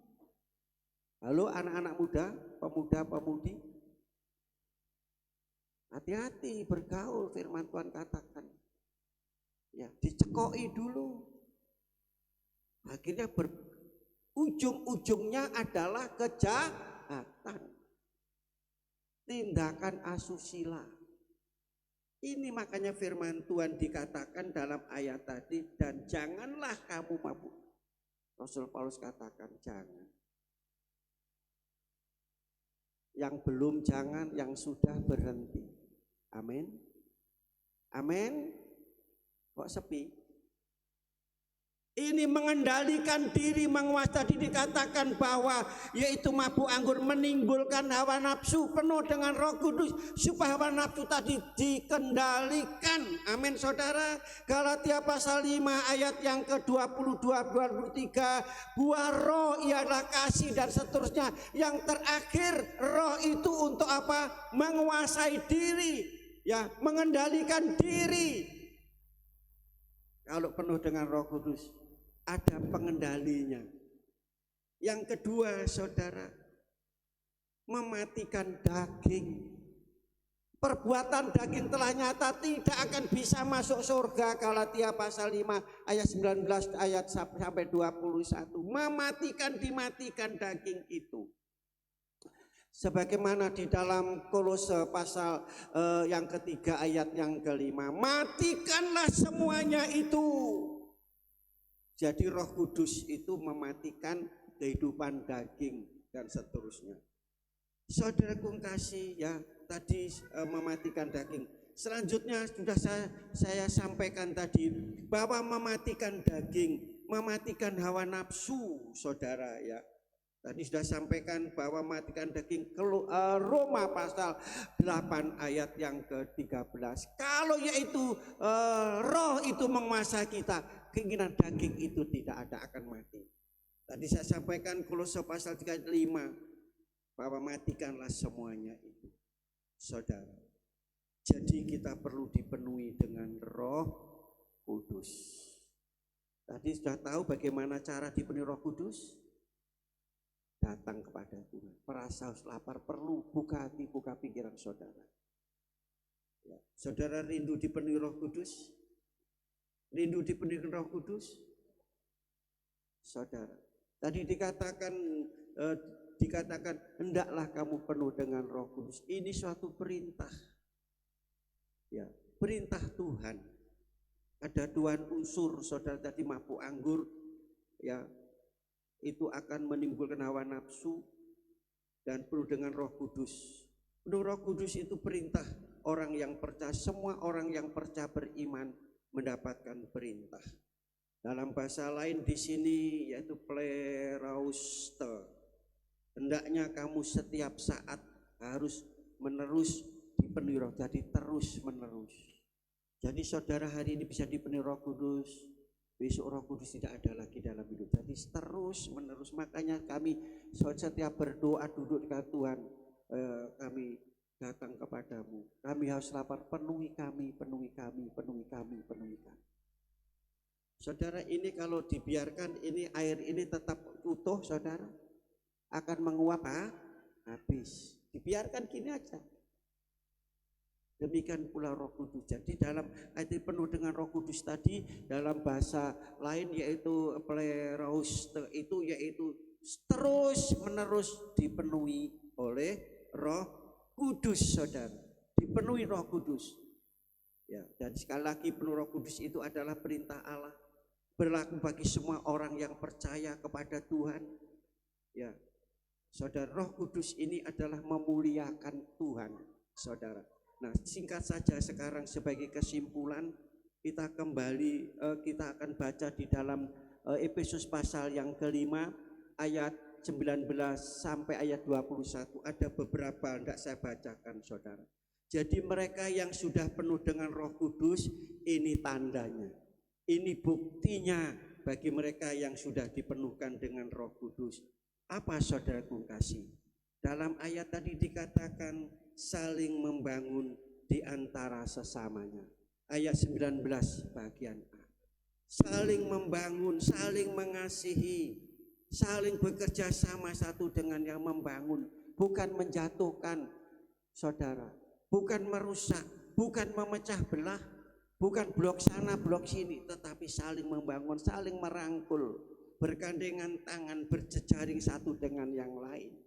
Halo anak-anak muda, pemuda-pemudi, hati-hati bergaul, firman Tuhan katakan. Ya, dicekoi dulu. Akhirnya ujung-ujungnya adalah kejahatan. Tindakan asusila. Ini makanya firman Tuhan dikatakan dalam ayat tadi, dan janganlah kamu mabuk. Rasul Paulus katakan jangan. Yang belum jangan, yang sudah berhenti. Amin. Amin. Kok sepi? Ini mengendalikan diri, menguasai diri. Dikatakan bahwa yaitu mabuk anggur menimbulkan hawa nafsu, penuh dengan Roh Kudus supaya hawa nafsu tadi dikendalikan. Amin saudara. Galatia pasal 5 ayat yang ke-22-23, buah roh ialah kasih dan seterusnya. Yang terakhir, roh itu untuk apa? Menguasai diri, ya, mengendalikan diri. Kalau penuh dengan Roh Kudus ada pengendalinya. Yang kedua saudara, mematikan daging. Perbuatan daging telah nyata, tidak akan bisa masuk surga. Galatia pasal 5 ayat 19 ayat sampai 21. Dimatikan daging itu. Sebagaimana di dalam Kolose pasal yang ketiga ayat yang kelima, matikanlah semuanya itu. Jadi Roh Kudus itu mematikan kehidupan daging dan seterusnya. Saudaraku kasih, ya, tadi mematikan daging. Selanjutnya sudah saya sampaikan tadi bahwa mematikan daging, mematikan hawa nafsu, saudara, ya. Tadi sudah sampaikan bahwa mematikan daging, Roma pasal 8 ayat yang ke-13. Kalau yaitu roh itu menguasai kita, keinginan daging itu tidak ada, akan mati. Tadi saya sampaikan Kolose pasal 5 bahwa matikanlah semuanya itu, saudara. Jadi kita perlu dipenuhi dengan Roh Kudus. Tadi sudah tahu bagaimana cara dipenuhi Roh Kudus? Datang kepada Tuhan, merasa lapar, perlu buka hati, buka pikiran saudara. Ya. Saudara rindu dipenuhi Roh Kudus? Rindu dipenuhi Roh Kudus? Saudara, tadi dikatakan hendaklah kamu penuh dengan Roh Kudus. Ini suatu perintah, ya, perintah Tuhan. Ada dua unsur, saudara. Tadi mabuk anggur, ya, itu akan menimbulkan hawa nafsu, dan penuh dengan Roh Kudus. Penuh Roh Kudus itu perintah orang yang percaya. Semua orang yang percaya beriman mendapatkan perintah. Dalam bahasa lain di sini yaitu plerauste. Hendaknya kamu setiap saat harus menerus dipenuhi Roh. Jadi terus menerus. Jadi saudara hari ini bisa dipenuhi Roh Kudus, besok Roh Kudus tidak ada lagi dalam hidup. Jadi terus menerus. Makanya kami setiap berdoa duduk dengan Tuhan, kami datang kepadamu. Kami harus lapar, penuhi kami, penuhi kami, penuhi kami, penuhi kami. Saudara, ini kalau dibiarkan, ini air ini tetap utuh, saudara, akan menguap habis. Dibiarkan gini aja. Demikian pula Roh Kudus. Jadi dalam ayat penuh dengan Roh Kudus tadi, dalam bahasa lain yaitu plerauste, itu yaitu terus menerus dipenuhi oleh Roh Kudus, saudara. Dipenuhi Roh Kudus. Ya, dan sekali lagi penuh Roh Kudus itu adalah perintah Allah, berlaku bagi semua orang yang percaya kepada Tuhan. Ya, saudara, Roh Kudus ini adalah memuliakan Tuhan, saudara. Nah, singkat saja sekarang sebagai kesimpulan, kita kembali kita akan baca di dalam Efesus pasal yang kelima ayat 19 sampai ayat 21. Ada beberapa, tidak saya bacakan, saudara. Jadi mereka yang sudah penuh dengan Roh Kudus, ini tandanya, ini buktinya bagi mereka yang sudah dipenuhkan dengan Roh Kudus. Apa, saudaraku kasih? Dalam ayat tadi dikatakan saling membangun di antara sesamanya. Ayat 19 bagian A. Saling membangun, saling mengasihi, saling bekerja sama satu dengan yang membangun, bukan menjatuhkan, saudara, bukan merusak, bukan memecah belah, bukan blok sana blok sini, tetapi saling membangun, saling merangkul, bergandengan tangan, berjejaring satu dengan yang lain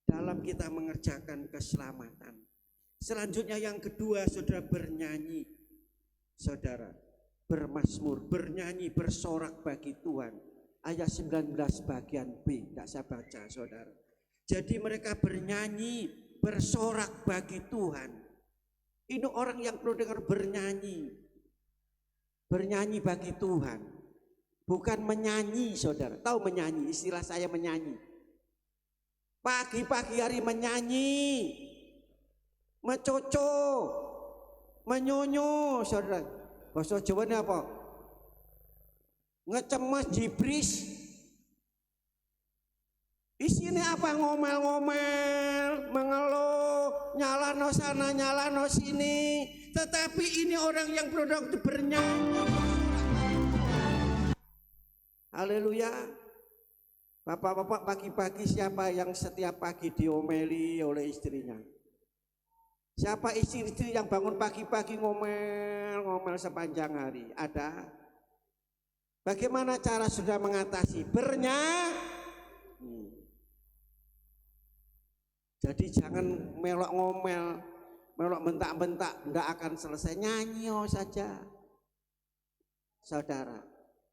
dalam kita mengerjakan keselamatan. Selanjutnya yang kedua, saudara, bernyanyi, saudara, bermazmur, bernyanyi, bersorak bagi Tuhan. Ayat 19 bagian B, tidak saya baca, saudara. Jadi mereka bernyanyi, bersorak bagi Tuhan. Ini orang yang perlu dengar bernyanyi. Bernyanyi bagi Tuhan. Bukan menyanyi, saudara. Tahu menyanyi, istilah saya menyanyi. Pagi-pagi hari menyanyi. Mecoco. Menyonyo, saudara. Bahasa Jawa ini apa? Ngecemas jibris. Isinya apa? Ngomel-ngomel, mengeluh, nyalano sana, nyalano sini. Tetapi ini orang yang produktif bernyanyi. Haleluya. Bapak-bapak, pagi-pagi siapa yang setiap pagi diomeli oleh istrinya? Siapa istri-istri yang bangun pagi-pagi ngomel-ngomel sepanjang hari? Ada? Bagaimana cara sudah mengatasi? Bernyanyi. Jadi jangan melok ngomel, melok bentak-bentak, tidak akan selesai. Nyanyi saja, saudara.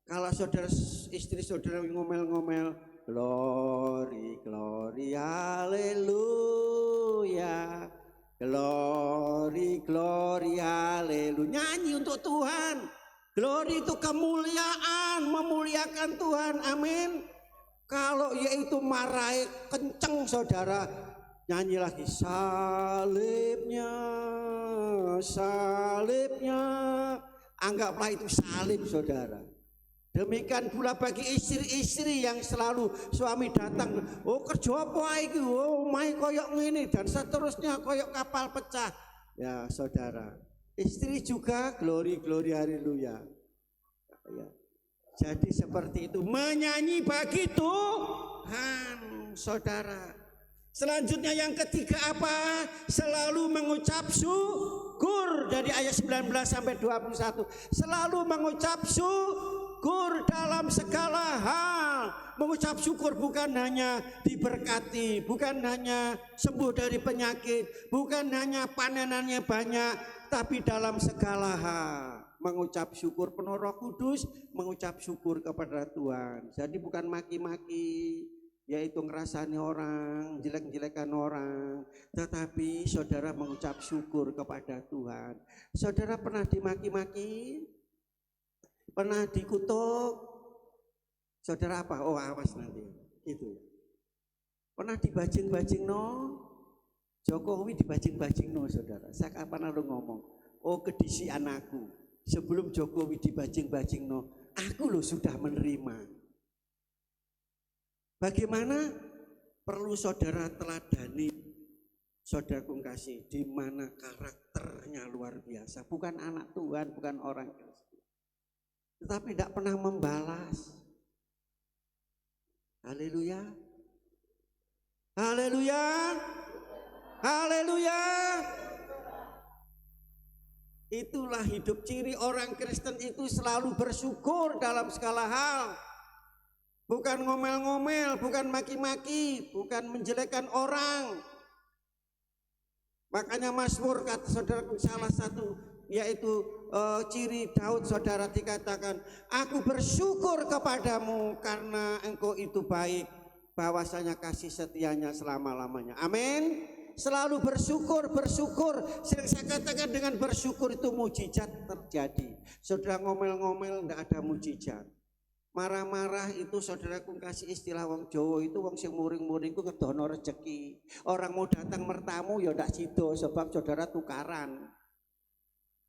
Kalau saudara istri saudara ngomel-ngomel, glory, glory, haleluya, glory, glory, haleluya. Nyanyi untuk Tuhan. Glory itu kemuliaan, memuliakan Tuhan. Amin. Kalau yaitu marah kenceng, saudara, nyanyi lagi, salibnya, salibnya. Anggaplah itu salib, saudara. Demikian pula bagi istri-istri yang selalu suami datang, oh kerja apa iki, oh mai koyok ngene, dan seterusnya koyok kapal pecah. Ya saudara, istri juga glory, glory, haleluya. Ya. Jadi seperti itu, menyanyi bagi Tuhan, saudara. Selanjutnya yang ketiga apa? Selalu mengucap syukur, dari ayat 19 sampai 21. Selalu mengucap syukur dalam segala hal. Mengucap syukur bukan hanya diberkati, bukan hanya sembuh dari penyakit, bukan hanya panenannya banyak, tapi dalam segala hal. Mengucap syukur, penuh Roh Kudus, mengucap syukur kepada Tuhan. Jadi bukan maki-maki, yaitu ngerasani orang, jelek-jelekan orang, tetapi saudara mengucap syukur kepada Tuhan. Saudara pernah dimaki-maki? Pernah dikutuk? Saudara apa? Oh awas nanti, gitu. Pernah dibajing-bajing no? Jokowi dibajing-bajing no, saudara. Saya kapan lalu ngomong, oh kedisi anakku. Sebelum Jokowi dibajing-bajing no, aku loh sudah menerima. Bagaimana? Perlu saudara teladani, saudara kasih, di mana karakternya luar biasa. Bukan anak Tuhan, bukan orang Kristen, tetapi tidak pernah membalas. Haleluya, haleluya, haleluya. Itulah hidup ciri orang Kristen itu selalu bersyukur dalam segala hal. Bukan ngomel-ngomel, bukan maki-maki, bukan menjelekkan orang. Makanya Mazmur kata saudaraku salah satu yaitu ciri Daud saudara dikatakan, aku bersyukur kepadamu karena engkau itu baik, bahwasanya kasih setianya selama-lamanya. Amin. Selalu bersyukur, bersyukur. Sering saya katakan dengan bersyukur itu mujizat terjadi. Saudara ngomel-ngomel tidak ada mujizat. Marah-marah itu saudaraku kasih istilah wong Jawa itu wong sing muring-muring ku ngedono rezeki. Orang mau datang mertamu ya ndak sido sebab saudara tukaran.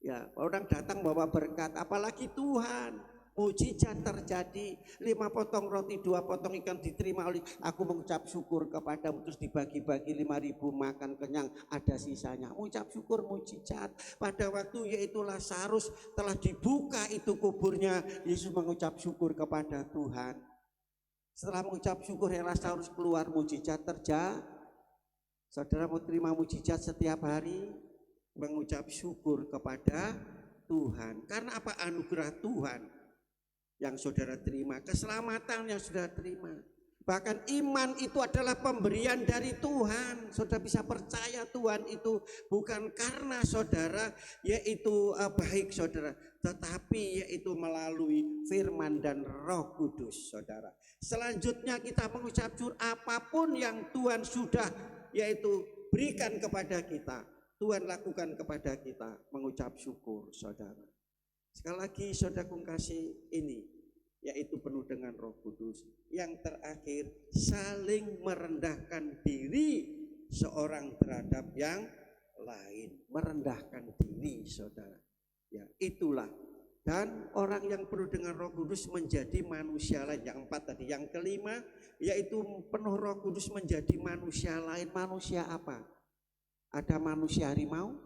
Ya, orang datang bawa berkat, apalagi Tuhan. Mujizat terjadi, 5 potong roti 2 potong ikan diterima oleh aku, mengucap syukur kepadamu, terus dibagi-bagi 5.000 makan kenyang, ada sisanya. Mengucap syukur mujizat. Pada waktu yaitu Lazarus telah dibuka itu kuburnya, Yesus mengucap syukur kepada Tuhan. Setelah mengucap syukur Lazarus keluar, mujizat terjadi. Saudara mau terima mujizat setiap hari, mengucap syukur kepada Tuhan. Karena apa? Anugerah Tuhan yang saudara terima, keselamatan yang saudara terima. Bahkan iman itu adalah pemberian dari Tuhan. Saudara bisa percaya Tuhan itu bukan karena saudara yaitu baik saudara, tetapi yaitu melalui firman dan Roh Kudus saudara. Selanjutnya kita mengucap syukur apapun yang Tuhan sudah yaitu berikan kepada kita, Tuhan lakukan kepada kita, mengucap syukur saudara. Sekali lagi saudaraku kasih ini yaitu penuh dengan Roh Kudus. Yang terakhir, saling merendahkan diri seorang terhadap yang lain. Merendahkan diri saudara. Ya, itulah. Dan orang yang penuh dengan Roh Kudus menjadi manusia lain. Yang 4 tadi. Yang kelima, yaitu penuh Roh Kudus menjadi manusia lain. Manusia apa? Ada manusia harimau?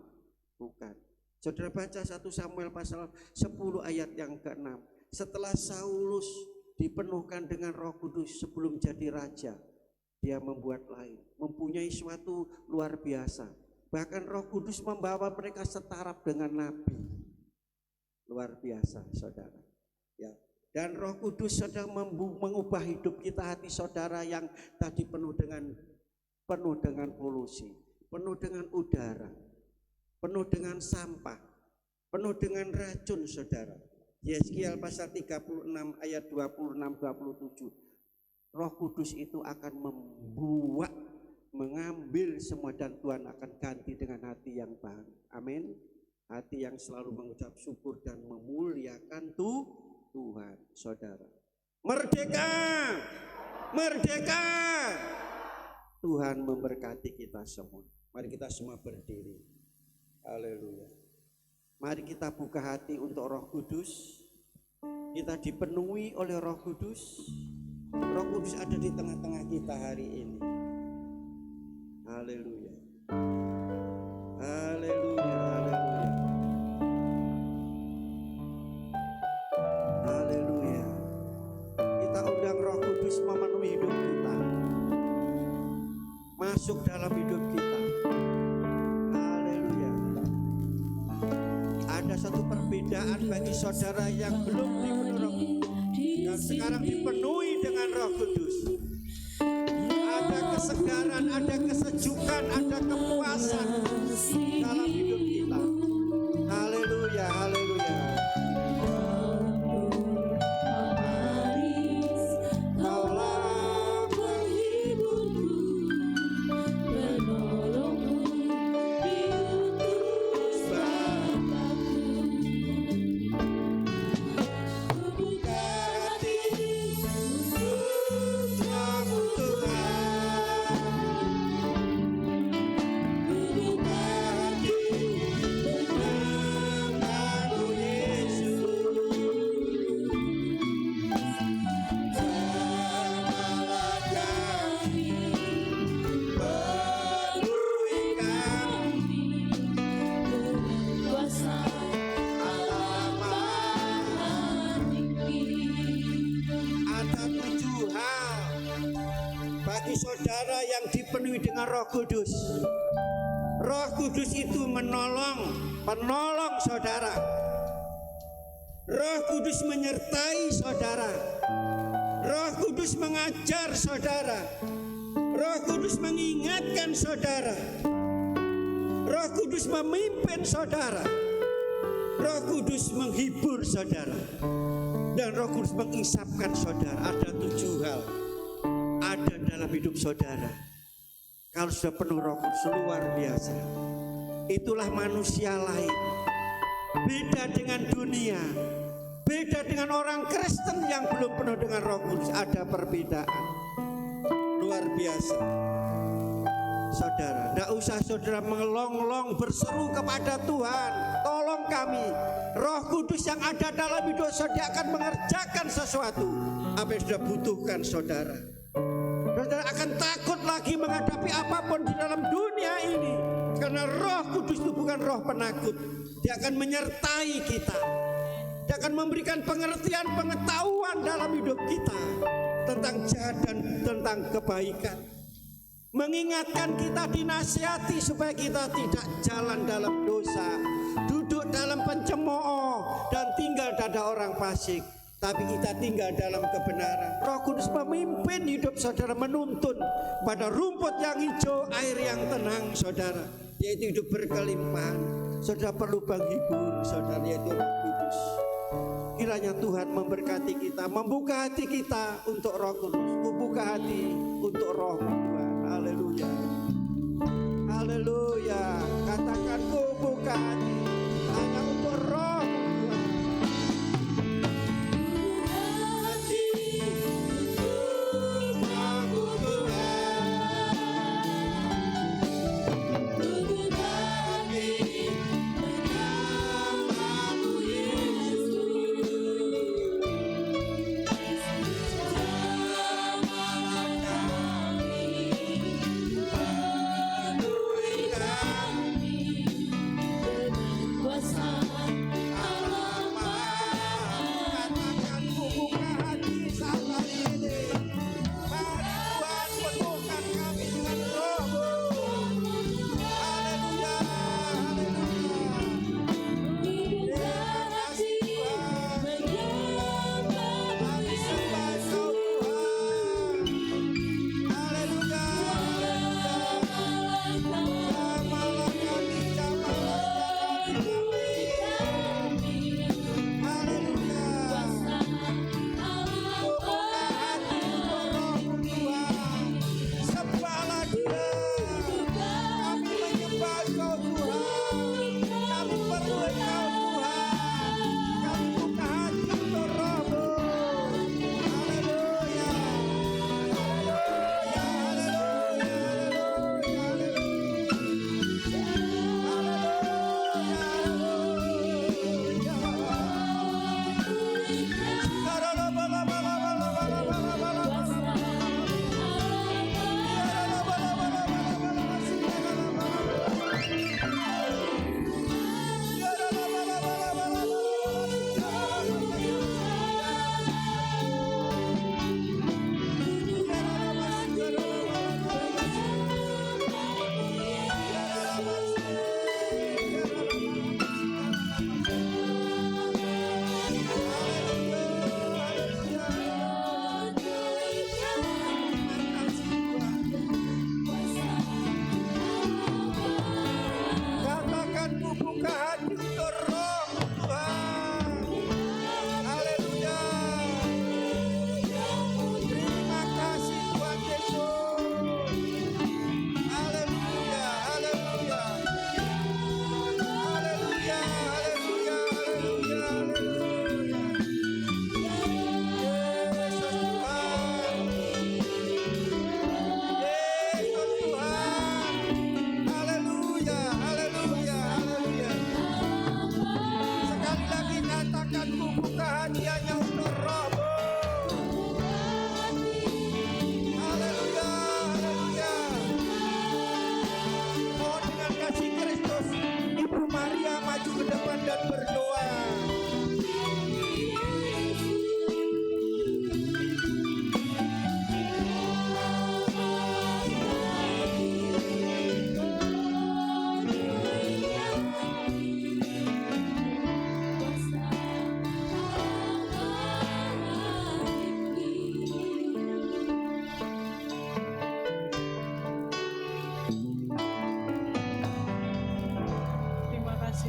Bukan. Saudara baca 1 Samuel pasal 10 ayat yang ke-6. Setelah Saulus dipenuhkan dengan Roh Kudus sebelum jadi raja, dia membuat lain, mempunyai suatu luar biasa. Bahkan Roh Kudus membawa mereka setaraf dengan nabi. Luar biasa saudara. Ya. Dan Roh Kudus sedang mengubah hidup kita, hati saudara yang tadi penuh dengan polusi, penuh dengan udara, penuh dengan sampah, penuh dengan racun saudara. Yeskiel pasal 36 ayat 26-27. Roh Kudus itu akan mengambil semua dan Tuhan akan ganti dengan hati yang baru. Amin. Hati yang selalu mengucap syukur dan memuliakan Tuhan saudara. Merdeka, merdeka. Tuhan memberkati kita semua. Mari kita semua berdiri. Haleluya. Mari kita buka hati untuk Roh Kudus. Kita dipenuhi oleh Roh Kudus. Roh Kudus ada di tengah-tengah kita hari ini. Haleluya. Haleluya, haleluya. Haleluya. Kita undang Roh Kudus memenuhi hidup kita. Masuk dalam hidup kita. Ada satu perbedaan bagi saudara yang belum dipenuhi Roh Kudus dan sekarang dipenuhi dengan Roh Kudus. Ada kesegaran, ada kesejukan, ada kepuasan dalam hidup kita. Haleluya, haleluya. Saudara yang dipenuhi dengan Roh Kudus. Roh Kudus itu penolong saudara. Roh Kudus menyertai saudara. Roh Kudus mengajar saudara. Roh Kudus mengingatkan saudara. Roh Kudus memimpin saudara. Roh Kudus menghibur saudara. Dan Roh Kudus mengisapkan saudara. Ada 7 hal ada dalam hidup saudara. Kalau sudah penuh Roh Kudus, luar biasa. Itulah manusia lain. Beda dengan dunia. Beda dengan orang Kristen yang belum penuh dengan Roh Kudus. Ada perbedaan. Luar biasa. Saudara, tidak usah saudara mengelong-elong berseru kepada Tuhan, tolong kami. Roh Kudus yang ada dalam hidup saudara akan mengerjakan sesuatu apa yang sudah butuhkan saudara. Saudara akan takut lagi menghadapi apapun di dalam dunia ini. Karena Roh Kudus itu bukan roh penakut. Dia akan menyertai kita. Dia akan memberikan pengertian, pengetahuan dalam hidup kita tentang jahat dan tentang kebaikan. Mengingatkan kita, dinasihati supaya kita tidak jalan dalam dosa, duduk dalam pencemooh dan tinggal dada orang fasik. tapi kita tinggal dalam kebenaran. Roh Kudus memimpin hidup saudara, menuntun pada rumput yang hijau, air yang tenang saudara, yaitu hidup berkelimpahan. Saudara perlu penghibur saudara, yaitu Roh Kudus. Kiranya Tuhan memberkati kita, membuka hati kita untuk Roh Kudus, membuka hati untuk Roh Tuhan. Haleluya, haleluya. Katakan ku buka hati hanya untuk Roh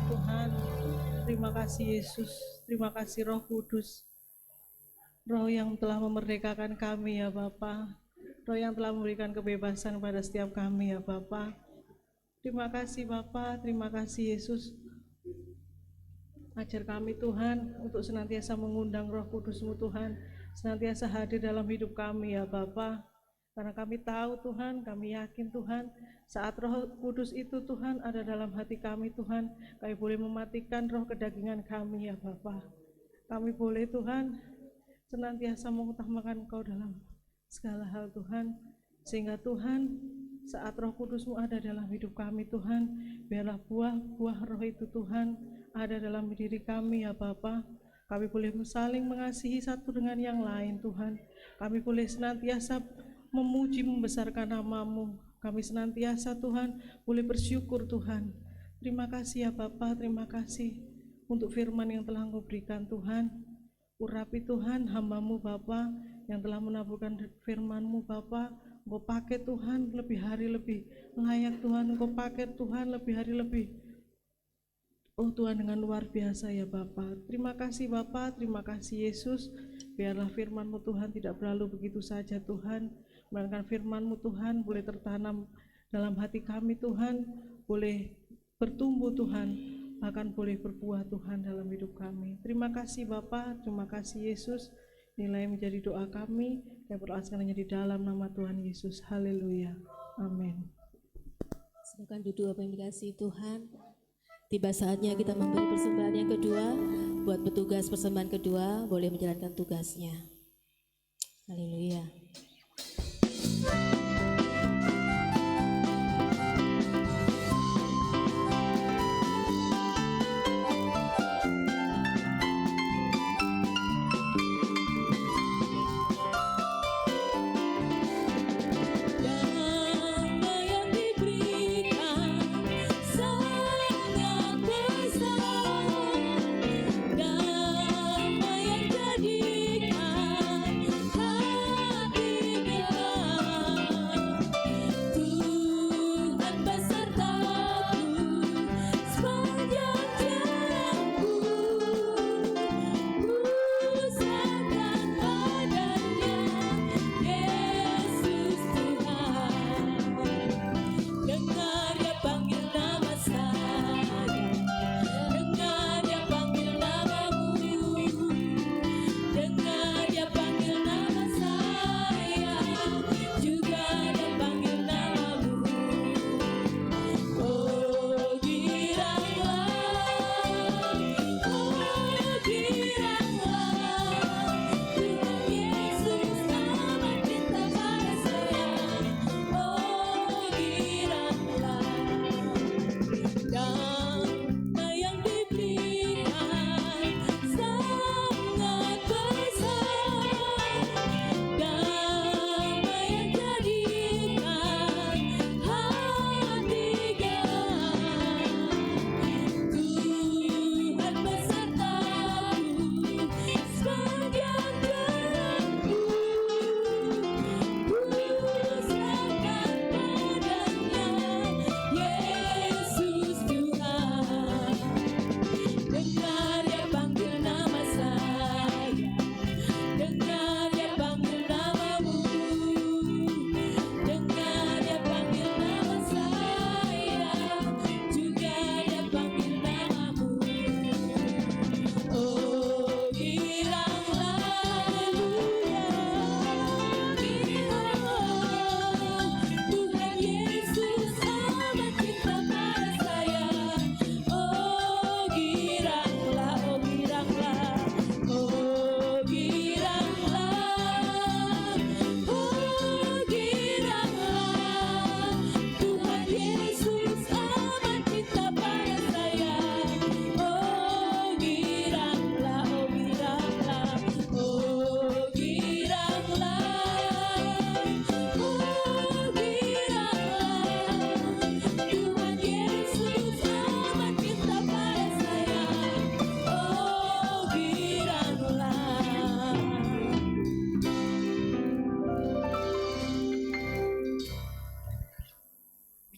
Tuhan. Terima kasih Yesus, terima kasih Roh Kudus, Roh yang telah memerdekakan kami ya Bapa, Roh yang telah memberikan kebebasan pada setiap kami ya Bapa. Terima kasih Bapa, terima kasih Yesus. Ajar kami Tuhan untuk senantiasa mengundang Roh Kudus-Mu Tuhan, senantiasa hadir dalam hidup kami ya Bapa. Karena kami tahu Tuhan, kami yakin Tuhan, saat Roh Kudus itu Tuhan ada dalam hati kami Tuhan, kami boleh mematikan roh kedagingan kami ya Bapa. Kami boleh Tuhan senantiasa mengutamakan Engkau dalam segala hal Tuhan, sehingga Tuhan saat Roh Kudus-Mu ada dalam hidup kami Tuhan, biarlah buah-buah roh itu Tuhan ada dalam diri kami ya Bapa. Kami boleh saling mengasihi satu dengan yang lain Tuhan. Kami boleh senantiasa memuji membesarkan nama-Mu. Kami senantiasa Tuhan boleh bersyukur Tuhan. Terima kasih ya Bapa, terima kasih untuk firman yang telah Engkau berikan Tuhan. Urapi Tuhan hamba-Mu Bapa yang telah menaburkan firman-Mu Bapa. Engkau pakai Tuhan lebih hari lebih layak Tuhan. Engkau pakai Tuhan lebih hari lebih. Oh Tuhan, dengan luar biasa ya Bapa. Terima kasih Bapa, terima kasih Yesus. Biarlah firman-Mu Tuhan tidak berlalu begitu saja Tuhan. Melainkan firman-Mu Tuhan boleh tertanam dalam hati kami Tuhan. Boleh bertumbuh Tuhan. Bahkan boleh berbuah Tuhan dalam hidup kami. Terima kasih Bapa, terima kasih Yesus. Nilai menjadi doa kami yang berasal di dalam nama Tuhan Yesus. Haleluya. Amin. Silakan duduk apa yang dikasihi Tuhan. Tiba saatnya kita memberi persembahan yang kedua. Buat petugas persembahan kedua boleh menjalankan tugasnya. Haleluya.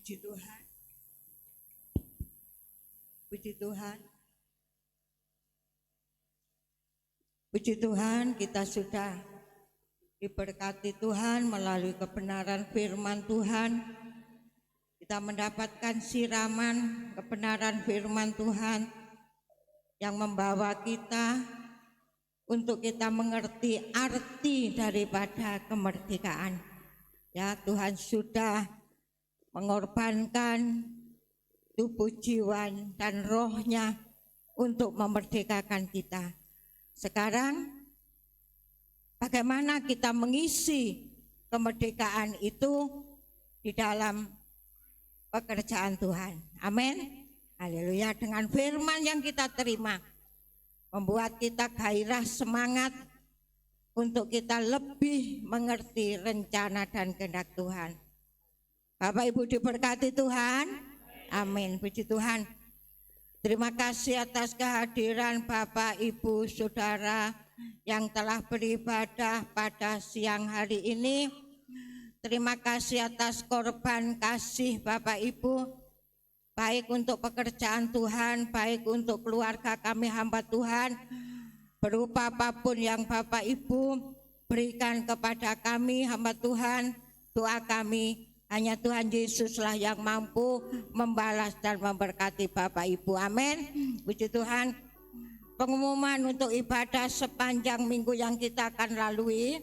Puji Tuhan. Puji Tuhan. Puji Tuhan, kita sudah diberkati Tuhan melalui kebenaran firman Tuhan. Kita mendapatkan siraman kebenaran firman Tuhan yang membawa kita untuk kita mengerti arti daripada kemerdekaan. Ya, Tuhan sudah mengorbankan tubuh, jiwa, dan rohnya untuk memerdekakan kita. Sekarang bagaimana kita mengisi kemerdekaan itu di dalam pekerjaan Tuhan. Amin. Haleluya. Dengan firman yang kita terima membuat kita gairah, semangat untuk kita lebih mengerti rencana dan kehendak Tuhan. Bapak Ibu diberkati Tuhan. Amin. Puji Tuhan. Terima kasih atas kehadiran Bapak, Ibu, Saudara yang telah beribadah pada siang hari ini. Terima kasih atas korban kasih Bapak Ibu, baik untuk pekerjaan Tuhan, baik untuk keluarga kami hamba Tuhan, berupa apapun yang Bapak Ibu berikan kepada kami hamba Tuhan. Doa kami hanya Tuhan Yesuslah yang mampu membalas dan memberkati Bapak Ibu. Amin. Puji Tuhan. Pengumuman untuk ibadah sepanjang minggu yang kita akan lalui.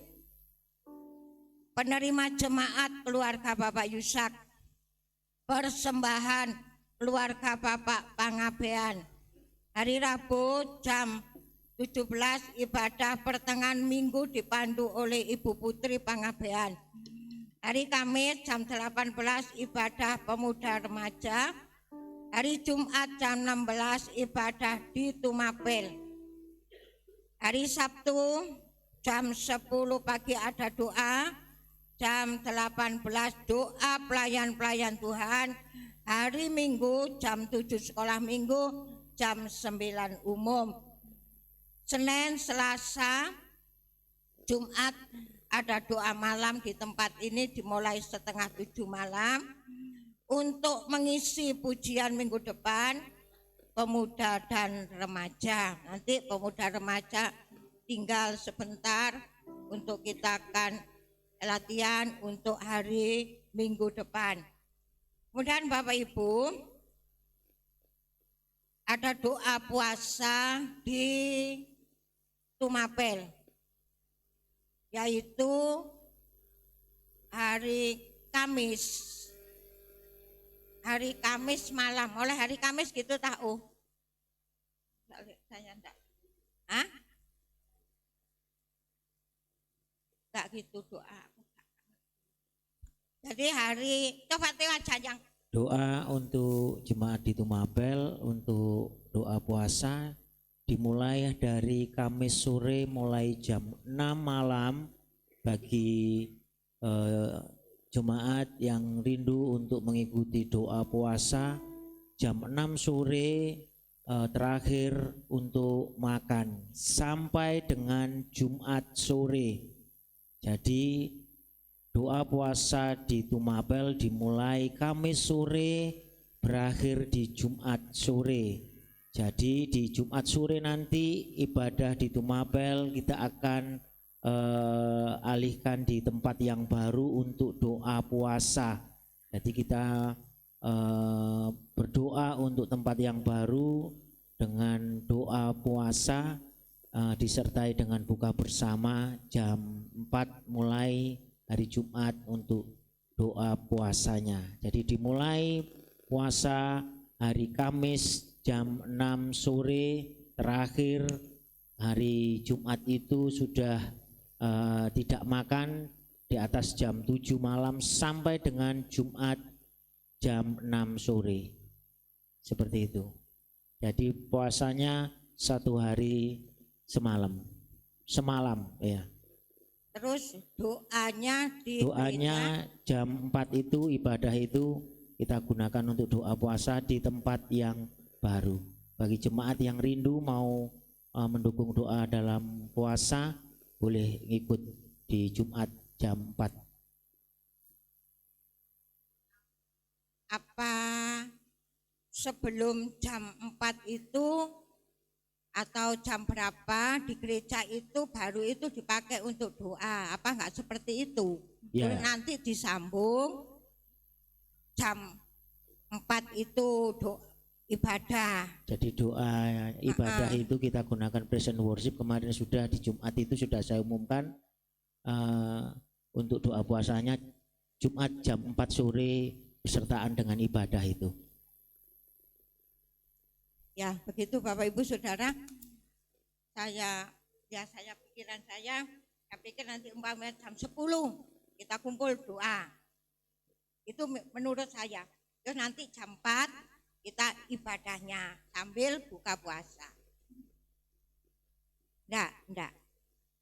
Penerima jemaat keluarga Bapak Yusak, persembahan keluarga Bapak Pangabean. Hari Rabu jam 17 ibadah pertengahan minggu dipandu oleh Ibu Putri Pangabean. Hari Kamis jam 18 ibadah pemuda remaja. Hari Jumat jam 16 ibadah di Tumapel. Hari Sabtu jam 10 pagi ada doa. Jam 18 doa pelayan-pelayan Tuhan. Hari Minggu jam 7 sekolah minggu, jam 9 umum. Senin, Selasa, Jumat ada doa malam di tempat ini dimulai setengah 7 malam. Untuk mengisi pujian minggu depan pemuda dan remaja. Nanti pemuda remaja tinggal sebentar untuk kita akan latihan untuk hari Minggu depan. Kemudian Bapak Ibu, ada doa puasa di Tumapel, yaitu hari Kamis. Hari Kamis malam, oleh hari Kamis gitu tahu? Saya enggak. Hah? Enggak gitu doa. Jadi hari, coba tengok yang doa untuk jemaat di Tumapel untuk doa puasa dimulai dari Kamis sore mulai jam 6 malam bagi jemaat yang rindu untuk mengikuti doa puasa, jam 6 sore terakhir untuk makan sampai dengan Jumat sore. Jadi doa puasa di Tumapel dimulai Kamis sore, berakhir di Jumat sore. Jadi di Jumat sore nanti ibadah di Tumapel kita akan alihkan di tempat yang baru untuk doa puasa. Jadi kita berdoa untuk tempat yang baru dengan doa puasa disertai dengan buka bersama jam 4 mulai hari Jumat untuk doa puasanya. Jadi dimulai puasa hari Kamis jam 6 sore, terakhir hari Jumat itu sudah tidak makan di atas jam 7 malam sampai dengan Jumat jam 6 sore. Seperti itu. Jadi puasanya 1 hari semalam ya. Terus doanya jam 4 itu ibadah itu kita gunakan untuk doa puasa di tempat yang baru. Bagi jemaat yang rindu mau mendukung doa dalam puasa boleh ikut di Jumat jam 4. Apa sebelum jam 4 itu atau jam berapa di gereja itu baru itu dipakai untuk doa, apa enggak seperti itu? Ya. Nanti disambung jam 4 itu ibadah. Jadi doa ibadah itu kita gunakan praise and worship. Kemarin sudah di Jumat itu sudah saya umumkan untuk doa puasanya Jumat jam 4 sore bersertaan dengan ibadah itu. Ya begitu Bapak Ibu Saudara, saya pikir nanti umpamanya jam 10 kita kumpul doa, itu menurut saya. Terus nanti jam 4 kita ibadahnya sambil buka puasa. Enggak.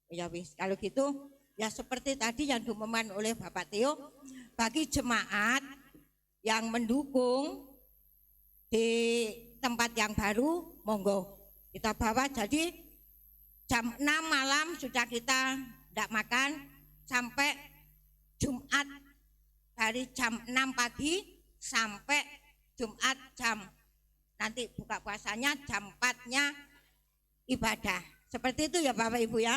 Ya wis, kalau gitu ya seperti tadi yang diumumkan oleh Bapak Theo, bagi jemaat yang mendukung di tempat yang baru, monggo kita bawa. Jadi jam 6 malam sudah kita tidak makan sampai Jumat dari jam 6 pagi sampai Jumat jam nanti buka puasanya jam 4-nya ibadah. Seperti itu ya Bapak Ibu ya.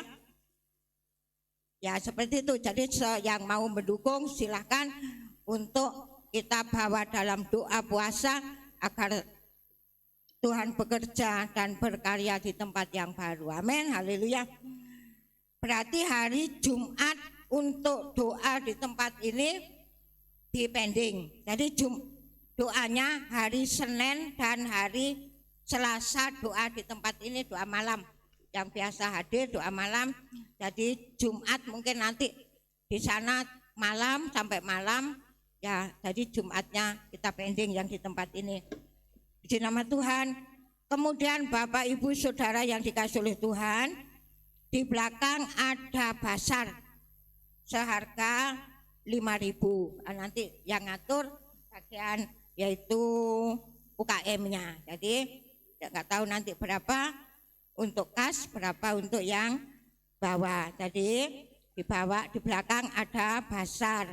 Ya seperti itu. Jadi yang mau mendukung silahkan untuk kita bawa dalam doa puasa agar Tuhan bekerja dan berkarya di tempat yang baru. Amin, haleluya. Berarti hari Jumat untuk doa di tempat ini dipending. Jadi doanya hari Senin dan hari Selasa doa di tempat ini doa malam. Yang biasa hadir doa malam. Jadi Jumat mungkin nanti di sana malam sampai malam. Ya, jadi Jumatnya kita pending yang di tempat ini. Di nama Tuhan. Kemudian Bapak Ibu Saudara yang dikasihi oleh Tuhan, di belakang ada basar seharga 5.000. Nanti yang ngatur bagian yaitu UKM-nya. Jadi nggak tahu nanti berapa untuk kas, berapa untuk yang bawa. Jadi dibawa di belakang ada basar.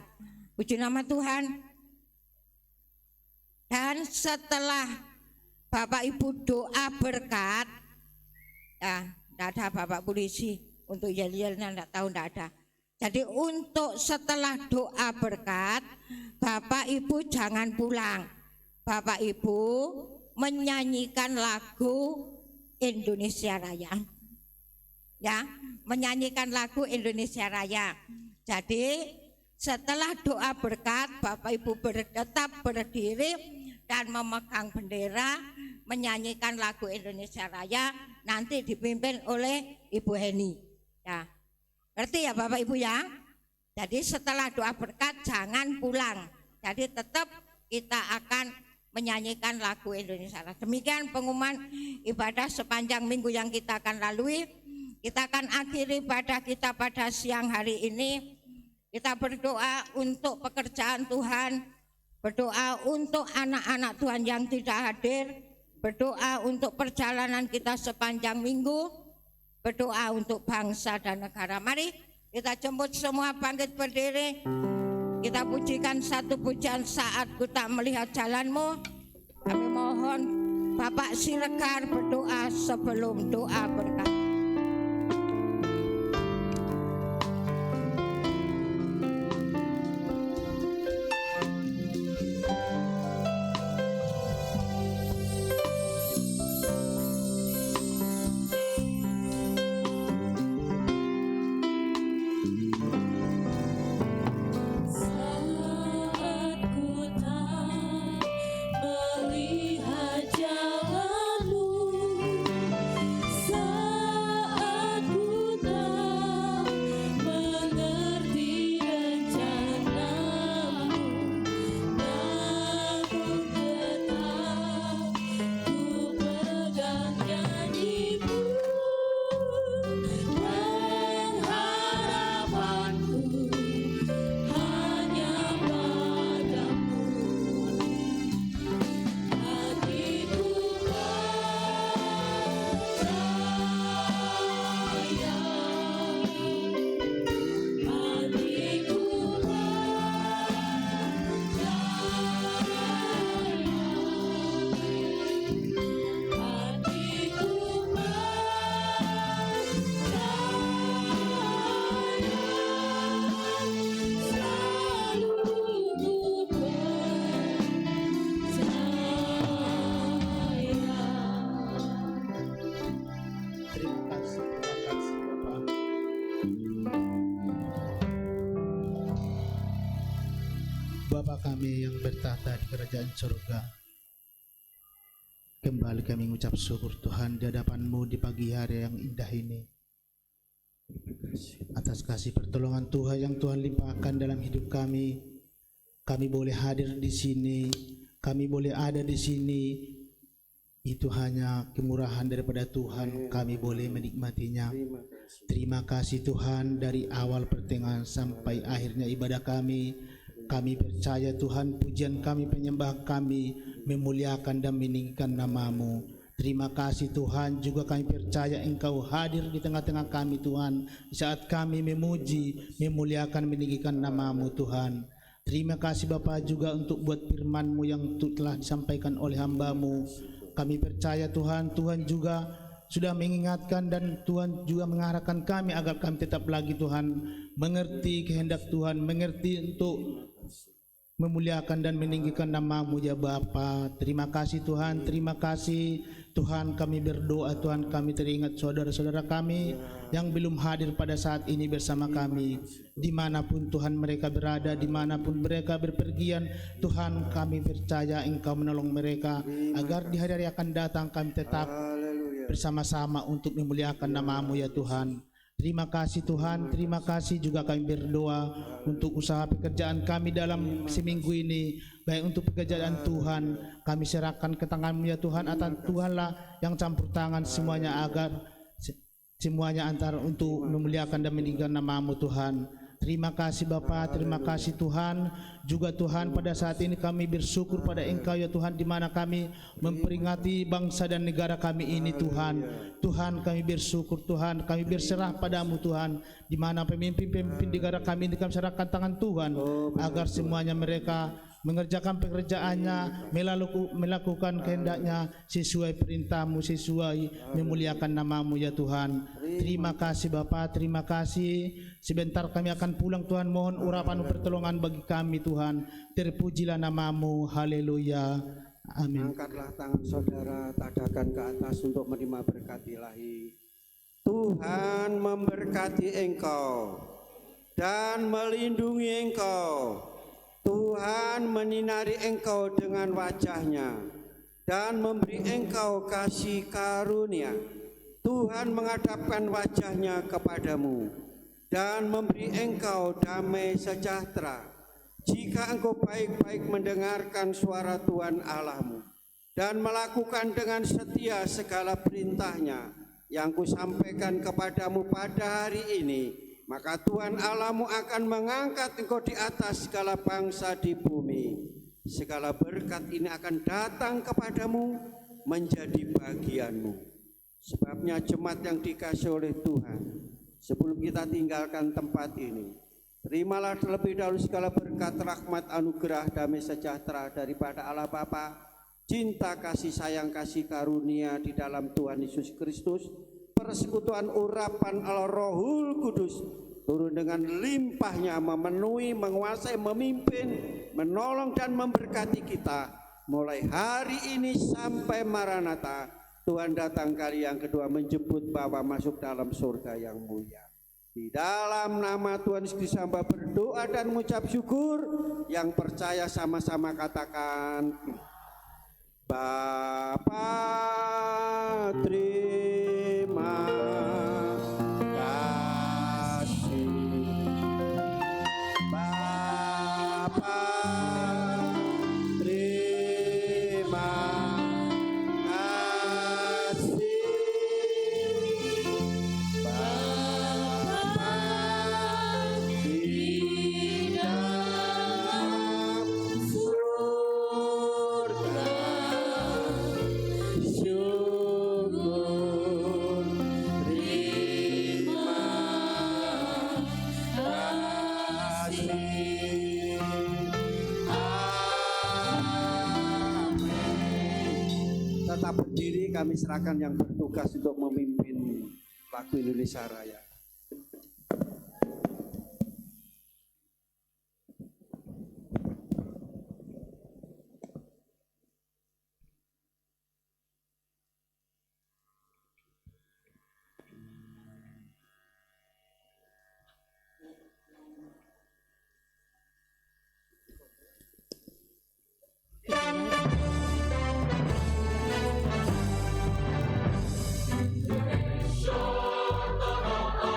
Puji nama Tuhan. Dan setelah Bapak Ibu doa berkat, ya tidak ada Bapak polisi untuk yel-yelnya tidak tahu, tidak ada. Jadi untuk setelah doa berkat, Bapak Ibu jangan pulang. Bapak Ibu menyanyikan lagu Indonesia Raya. Ya, menyanyikan lagu Indonesia Raya. Jadi setelah doa berkat, Bapak Ibu tetap berdiri dan memegang bendera, menyanyikan lagu Indonesia Raya, nanti dipimpin oleh Ibu Heni. Ya, ngerti ya Bapak Ibu ya? Jadi setelah doa berkat jangan pulang. Jadi tetap kita akan menyanyikan lagu Indonesia Raya. Demikian pengumuman ibadah sepanjang minggu yang kita akan lalui. Kita akan akhiri ibadah kita pada siang hari ini. Kita berdoa untuk pekerjaan Tuhan, berdoa untuk anak-anak Tuhan yang tidak hadir, berdoa untuk perjalanan kita sepanjang minggu, berdoa untuk bangsa dan negara. Mari kita jemput semua bangkit berdiri. Kita pujikan satu pujian Saat Ku Tak Melihat Jalanmu. Kami mohon Bapak Siregar berdoa sebelum doa berkat. Bapa kami yang bertata di kerajaan surga, kembali kami mengucap syukur Tuhan di hadapan-Mu di pagi hari yang indah ini, atas kasih pertolongan Tuhan yang Tuhan limpahkan dalam hidup kami. Kami boleh hadir di sini, kami boleh ada di sini, itu hanya kemurahan daripada Tuhan. Kami boleh menikmatinya. Terima kasih Tuhan, dari awal pertengahan sampai akhirnya ibadah kami. Kami percaya Tuhan, pujian kami, penyembah kami memuliakan dan meninggikan nama-Mu. Terima kasih Tuhan, juga kami percaya Engkau hadir di tengah-tengah kami Tuhan, di saat kami memuji, memuliakan, meninggikan nama-Mu Tuhan. Terima kasih Bapa juga untuk buat firman-Mu yang telah disampaikan oleh hamba-Mu. Kami percaya Tuhan, Tuhan juga sudah mengingatkan dan Tuhan juga mengarahkan kami agar kami tetap lagi Tuhan mengerti kehendak Tuhan, mengerti untuk memuliakan dan meninggikan nama-Mu ya Bapa. Terima kasih Tuhan, terima kasih Tuhan. Kami berdoa Tuhan, kami teringat saudara-saudara kami yang belum hadir pada saat ini bersama kami, dimanapun Tuhan mereka berada, dimanapun mereka berpergian Tuhan, kami percaya Engkau menolong mereka agar di hari-hari akan datang kami tetap bersama-sama untuk memuliakan nama-Mu ya Tuhan. Terima kasih Tuhan, terima kasih juga kami berdoa untuk usaha pekerjaan kami dalam seminggu ini, baik untuk pekerjaan Tuhan, kami serahkan ke tangan-Mu ya Tuhan, atas Tuhanlah yang campur tangan semuanya agar semuanya antara untuk memuliakan dan meninggikan nama-Mu Tuhan. Terima kasih Bapa, terima kasih Tuhan. Juga Tuhan pada saat ini kami bersyukur pada Engkau ya Tuhan, di mana kami memperingati bangsa dan negara kami ini Tuhan. Tuhan kami bersyukur Tuhan, kami berserah padamu Tuhan, di mana pemimpin-pemimpin negara kami ini kami serahkan tangan Tuhan, agar semuanya mereka mengerjakan pekerjaannya, melakukan kehendaknya sesuai perintah-Mu, sesuai memuliakan nama-Mu ya Tuhan. Terima kasih Bapa, terima kasih. Sebentar kami akan pulang Tuhan, mohon urapan pertolongan bagi kami Tuhan. Terpujilah nama-Mu, haleluya, amin. Angkatlah tangan saudara, tadakan ke atas untuk menerima berkat ilahi. Tuhan memberkati engkau dan melindungi engkau. Tuhan menyinari engkau dengan wajah-Nya dan memberi engkau kasih karunia. Tuhan menghadapkan wajah-Nya kepadamu dan memberi engkau damai sejahtera. Jika engkau baik-baik mendengarkan suara Tuhan Allahmu dan melakukan dengan setia segala perintah-Nya yang kusampaikan kepadamu pada hari ini, maka Tuhan Allahmu akan mengangkat engkau di atas segala bangsa di bumi. Segala berkat ini akan datang kepadamu, menjadi bagianmu. Sebabnya jemaat yang dikasihi oleh Tuhan, sebelum kita tinggalkan tempat ini, terimalah terlebih dahulu segala berkat, rahmat, anugerah, damai sejahtera daripada Allah Bapa, cinta, kasih sayang, kasih karunia di dalam Tuhan Yesus Kristus, persekutuan urapan Allah Rohul Kudus turun dengan limpahnya, memenuhi, menguasai, memimpin, menolong dan memberkati kita mulai hari ini sampai Maranatha. Tuhan datang kali yang kedua menjemput Bapa masuk dalam surga yang mulia. Di dalam nama Tuhan Yesus Kristus hamba berdoa dan mengucap syukur. Yang percaya sama-sama katakan, Bapa terima kasih, Bapa terima kasih, Bapa di dalam surga. Syukur, terima kasih, amin. Tetap berdiri, kami serahkan yang bertugas untuk memimpin lagu Indonesia Raya. Indonesia tanah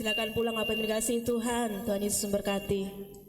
Silakan pulang apa yang dikasihi Tuhan. Tuhan Yesus memberkati.